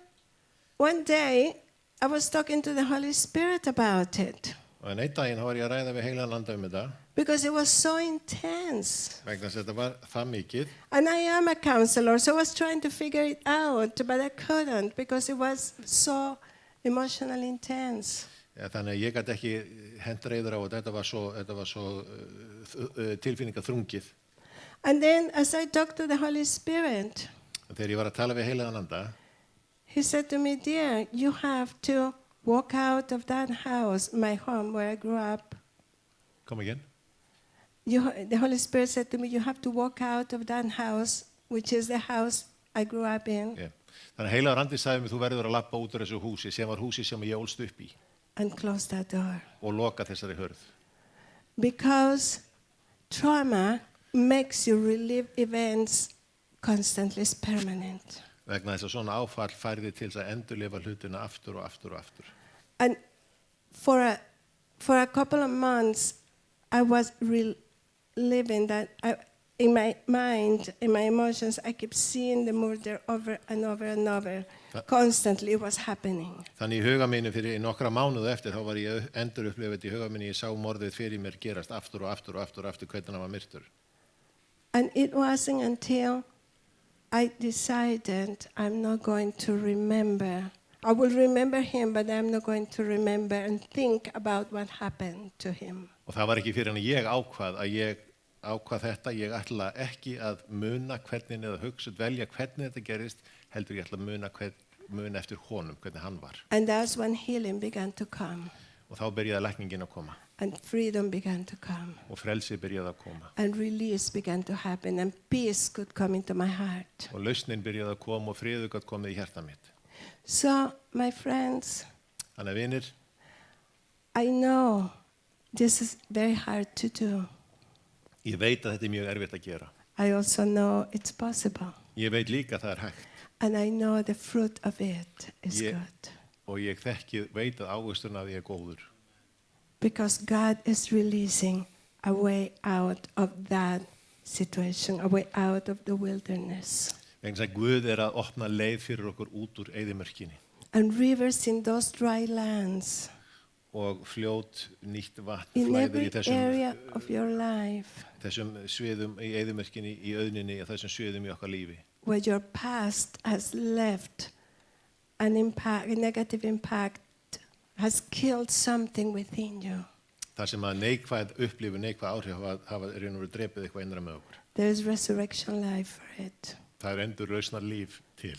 S5: one day, I was talking to the Holy Spirit about it.
S4: Og en einn daginn var ég að ræða við heilan anda þetta,
S5: Because it was so intense.
S4: vegna þess að þetta var það mikið.
S5: And I am a counselor, so I was trying to figure it out, but I couldn't because it was so emotionally intense.
S4: Ja, þannig að ég gæti ekki hent reiður á og þetta var svo tilfinningaþrungið.
S5: And then, as I talked to the Holy Spirit,
S4: Og þegar ég var að tala við heilagan anda,
S5: he said to me, "Dear, you have to walk out of that house, my home where I grew up."
S4: kom again.
S5: The Holy Spirit said to me, "You have to walk out of that house, which is the house I grew up in,
S4: Yeah. Þannig að heilagan andi sagði mér, þú verður að lappa út úr þessu húsi, sem var húsi sem ég ólst upp í,
S5: and close that door."
S4: og loka þessari hörð.
S5: Because trauma makes you relive events constantly, it's permanent.
S4: Vegna þess að svona áfall færði til þess að endurlifa hlutina aftur og aftur og aftur.
S5: And for a couple of months, I was reliving that. In my mind, in my emotions, I kept seeing the murder over and over and over. Constantly it was happening.
S4: Þannig í huga mínu fyrir nokkra mánuðu eftir, þá var ég endur upplifið í huga mínu, ég sá morðið fyrir mér gerast aftur og aftur og aftur og aftur hvernig hann var myrtur.
S5: And it wasn't until I decided I'm not going to remember. I will remember him, but I'm not going to remember and think about what happened to him.
S4: Og það var ekki fyrir en ég ákvað þetta, ég ætla ekki að muna hvernig eða hugsa, velja hvernig þetta gerist, heldur ég ætla að muna eftir honum, hvernig hann var.
S5: And that's when healing began to come,
S4: Og þá byrjaði lækningin að koma,
S5: and freedom began to come,
S4: og frelsi byrjaði að koma,
S5: and release began to happen, and peace could come into my heart.
S4: og lausnin byrjaði að koma og friður gat komið í hjarta mitt.
S5: So, my friends,
S4: Þannig að vinir,
S5: I know this is very hard to do.
S4: ég veit að þetta er mjög erfitt að gera.
S5: I also know it's possible.
S4: Ég veit líka að það er hægt,
S5: And I know the fruit of it is
S4: Yeah.
S5: good.
S4: og ég veit að ávöxturinn af því er góður.
S5: Because God is releasing a way out of that situation, a way out of the wilderness.
S4: Vegna þess að Guð er að opna leið fyrir okkur út úr eyðimörkinni,
S5: And rivers in those dry lands,
S4: og fljót nýtt vatn
S5: in
S4: flæðir
S5: every
S4: í
S5: area of your life,
S4: þessum sviðum í eyðimörkinni, í auðninni og þessum sviðum í okkar lífi.
S5: where your past has left an impact, a negative impact, has killed something within you.
S4: Þar sem að neikvæð upplifun, neikvæð áhrif hafa raun og veru drepið eitthvað innra með okkur.
S5: There is resurrection life for it.
S4: Það er endur lausnar líf til.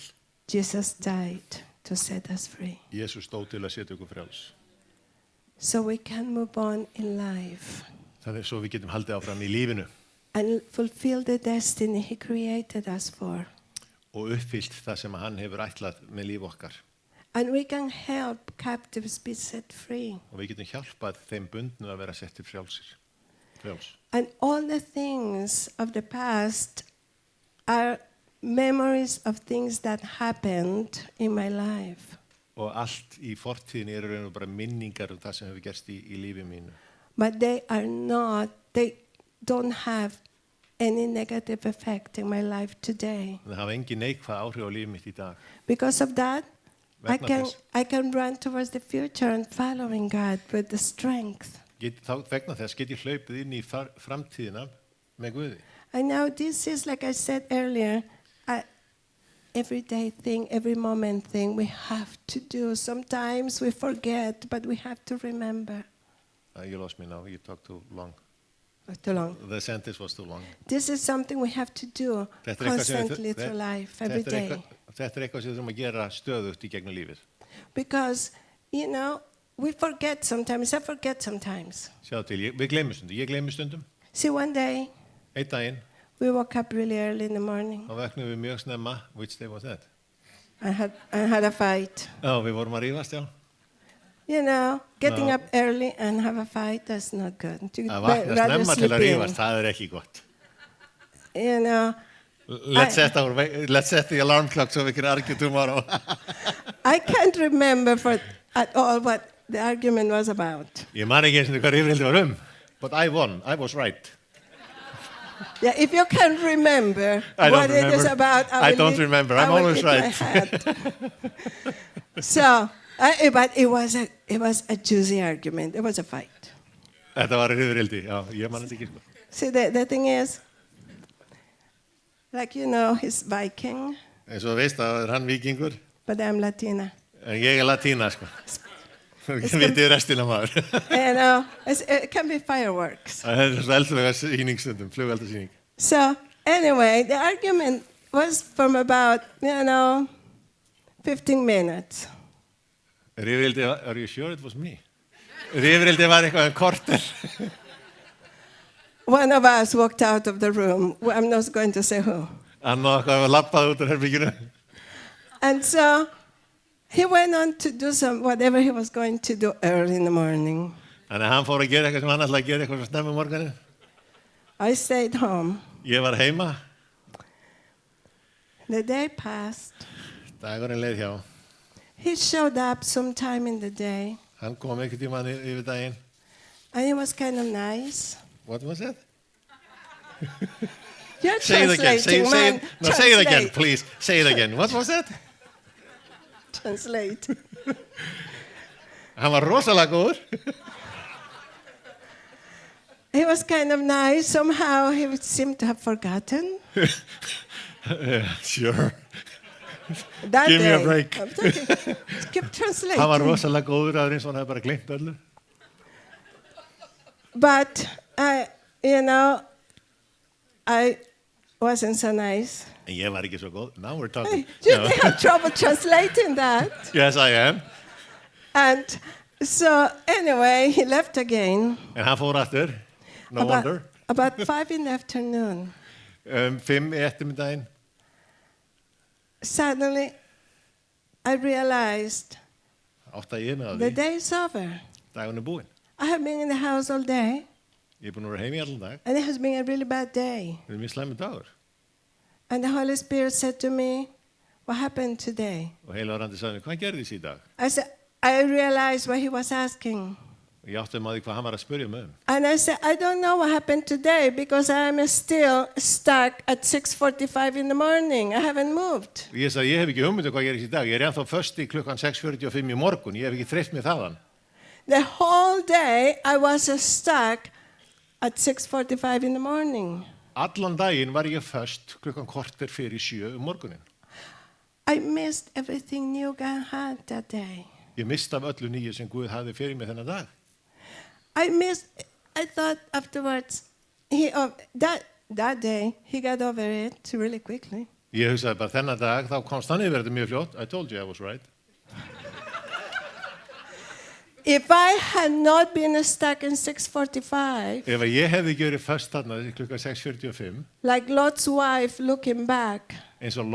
S5: Jesus died to set us free.
S4: Jesús stóð til að setja okkur frjáls.
S5: So we can move on in life
S4: Þannig svo við getum haldið áfram í lífinu
S5: and fulfill the destiny He created us for.
S4: og uppfyllt það sem hann hefur ætlað með líf okkar.
S5: And we can help captives be set free.
S4: Og við getum hjálpað þeim bundnu að vera settir frjáls.
S5: And all the things of the past are memories of things that happened in my life.
S4: Og allt í fortíðinni eru raun og bara minningar það sem hefur gerst í lífi mínu.
S5: But they don't have any negative effect in my life today.
S4: Það hafa engin neikvæð áhrif á líf mitt í dag.
S5: Because of that,
S4: Vegna þess.
S5: I can run towards the future and following God with the strength.
S4: Vegna þess get ég hlaupið inn í framtíðina með Guði.
S5: And now this is, like I said earlier, everyday thing, every moment thing we have to do. Sometimes we forget, but we have to remember.
S4: You lost me now, you talked too long.
S5: Too long.
S4: The sentence was too long.
S5: This is something we have to do constantly through life, every day.
S4: Þetta eitthvað sem við þurfum að gera stöðugt í gegnum lífið.
S5: Because, we forget sometimes. I forget sometimes.
S4: Sjáðu til, við gleymum stundum. Ég gleymi stundum.
S5: See, one day,
S4: Einn daginn,
S5: we woke up really early in the morning.
S4: þá vöknum við mjög snemma. Which day was that?
S5: I had a fight.
S4: Já, við vorum að rífast, já.
S5: Getting
S4: No.
S5: up early and have a fight, that's not good. You
S4: Að vakna
S5: rather
S4: snemma til
S5: sleep
S4: að
S5: in.
S4: rífast, það ekki gott.
S5: Let's
S4: Let's set the alarm clock so we can argue tomorrow.
S5: I can't remember at all what the argument was about.
S4: Ég man ekki eins og hvað rifrildi var but I won, I was right.
S5: Yeah, if you can remember
S4: I don't
S5: what it is
S4: remember.
S5: about,
S4: I don't remember. I'm always
S5: hit my
S4: right.
S5: head. So, but it was a juicy argument. It was a fight.
S4: Þetta var rifrildi, já, ég man þetta ekki.
S5: See, the thing is, like he's Viking,
S4: En svo veist að hann vikingur,
S5: but I'm Latina.
S4: en ég latína, sko. Ég veit restina maður.
S5: It can be fireworks.
S4: Það svo eldfluga sýning stundum, flugeldasýning.
S5: So, anyway, the argument was from about, 15 minutes.
S4: Rifrildi, are you sure it was me? Rifrildi var eitthvað korter.
S5: One of us walked out of the room. I'm not going to say who.
S4: Annar okkar var lappað út af herbygginu.
S5: And so he went on to do whatever he was going to do early in the morning.
S4: Þannig að hann fór að gera eitthvað sem hann ætlaði að gera eitthvað svo snemma morgunin.
S5: I stayed home.
S4: Ég var heima.
S5: The day passed.
S4: Dagurinn leið hjá.
S5: He showed up sometime in the day.
S4: Hann kom einhvern tímann yfir daginn.
S5: And he was kind of nice.
S4: What was that?
S5: You're
S4: Say it again.
S5: translating, man.
S4: No, say it again,
S5: Translate.
S4: please. Say it again. What was that?
S5: Translate.
S4: Hann var rosalega góður.
S5: He was kind of nice. Somehow he seemed to have forgotten.
S4: Sure.
S5: That
S4: Give me a
S5: day.
S4: break.
S5: I'm talking. Keep translating.
S4: Hann var rosalega góður aður eins og hann hefði bara gleymt öllu.
S5: But I wasn't so nice.
S4: En ég var ekki svo góð. Now we're talking.
S5: You have trouble translating that.
S4: Yes, I am.
S5: And so anyway, he left again.
S4: En hann fór aftur. No wonder.
S5: About 5 in the afternoon.
S4: 5 í eftirmiddaginn.
S5: Suddenly, I realized
S4: 8 ég með
S5: the
S4: því.
S5: day is over.
S4: Dagurinn búinn.
S5: I have been in the house all day,
S4: Ég búinn að vera heim í allan dag.
S5: and it has been a really bad day.
S4: Það mjög slæmur dagur.
S5: And the Holy Spirit said to me, "What happened today?"
S4: Og heilagrandi sagði mér, hvað gerðist í dag?
S5: I realized what he was asking.
S4: Og ég átti maður hvað hann var að spyrja mig
S5: And I said, I don't know what happened today because I am still stuck at 6:45 in the morning. I haven't moved.
S4: Og ég sagði, ég hef ekki hugmyndu hvað gerist í dag. Ég ennþá föst í klukkan 6:45 í morgun. Ég hef ekki þreyft mig þaðan.
S5: The whole day I was stuck at 6:45 in the morning.
S4: Allan daginn var ég föst klukkan korter fyrir 7 morgunin.
S5: I missed everything new God had that day.
S4: Ég mist af öllu nýju sem Guð hafði fyrir mig þennan dag.
S5: I thought afterwards, that day, he got over it really quickly.
S4: Ég hugsaði bara þennan dag, þá komst hann yfir þetta mjög fljótt. I told you I was right.
S5: If I had not been stuck in 6:45,
S4: Ef ég hefði ekki verið föst þarna klukkan 6:45,
S5: like Lot's wife looking back,
S4: eins og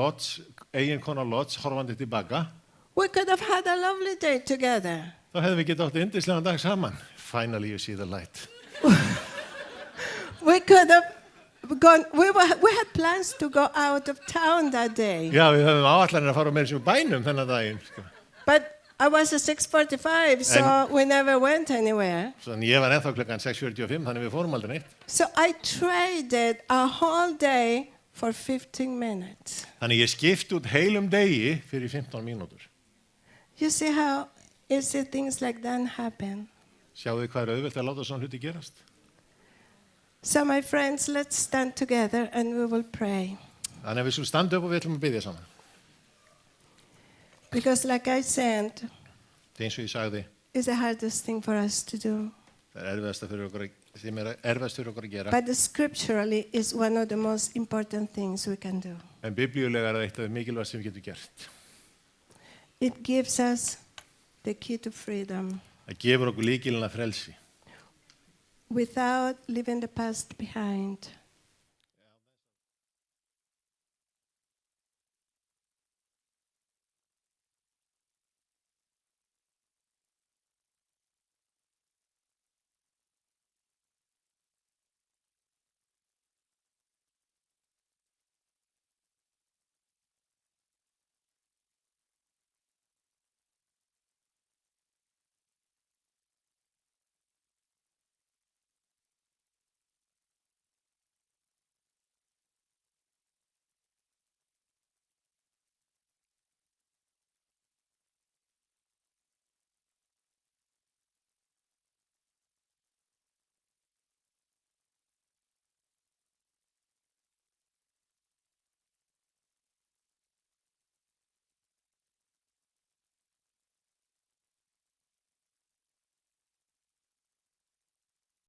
S4: eiginkona Lots horfandi tilbaka,
S5: we could have had a lovely day together.
S4: þá hefðum við getið átt yndislegan dag saman. Finally you see the light.
S5: We could have we had plans to go out of town that day.
S4: Já, við höfum áallanir að fara meira sem bænum þennan daginn. Sko.
S5: But I was at 6:45, so we never went anywhere.
S4: Þannig ég var ennþá klukkan 6:45, þannig við fórum aldrei neitt.
S5: So I traded a whole day for 15 minutes.
S4: Þannig ég skipti út heilum degi fyrir 15 mínútur.
S5: You see how easy things like that happen.
S4: Sjáu þið hvað auðvelt að láta svona hluti gerast?
S5: So my friends, let's stand together and we will pray.
S4: Þannig að við skulum standa upp og við ætlum að biðja saman.
S5: Because like I said,
S4: Það eins og ég sagði,
S5: it's the hardest thing for us to do.
S4: það erfiðast fyrir okkur að gera.
S5: But scripturally is one of the most important things we can do.
S4: En biblíulega er eitt af mikilvægt sem við getum gert.
S5: It gives us the key to freedom
S4: Það gefur okkur lykilinn að frelsi.
S5: without leaving the past behind.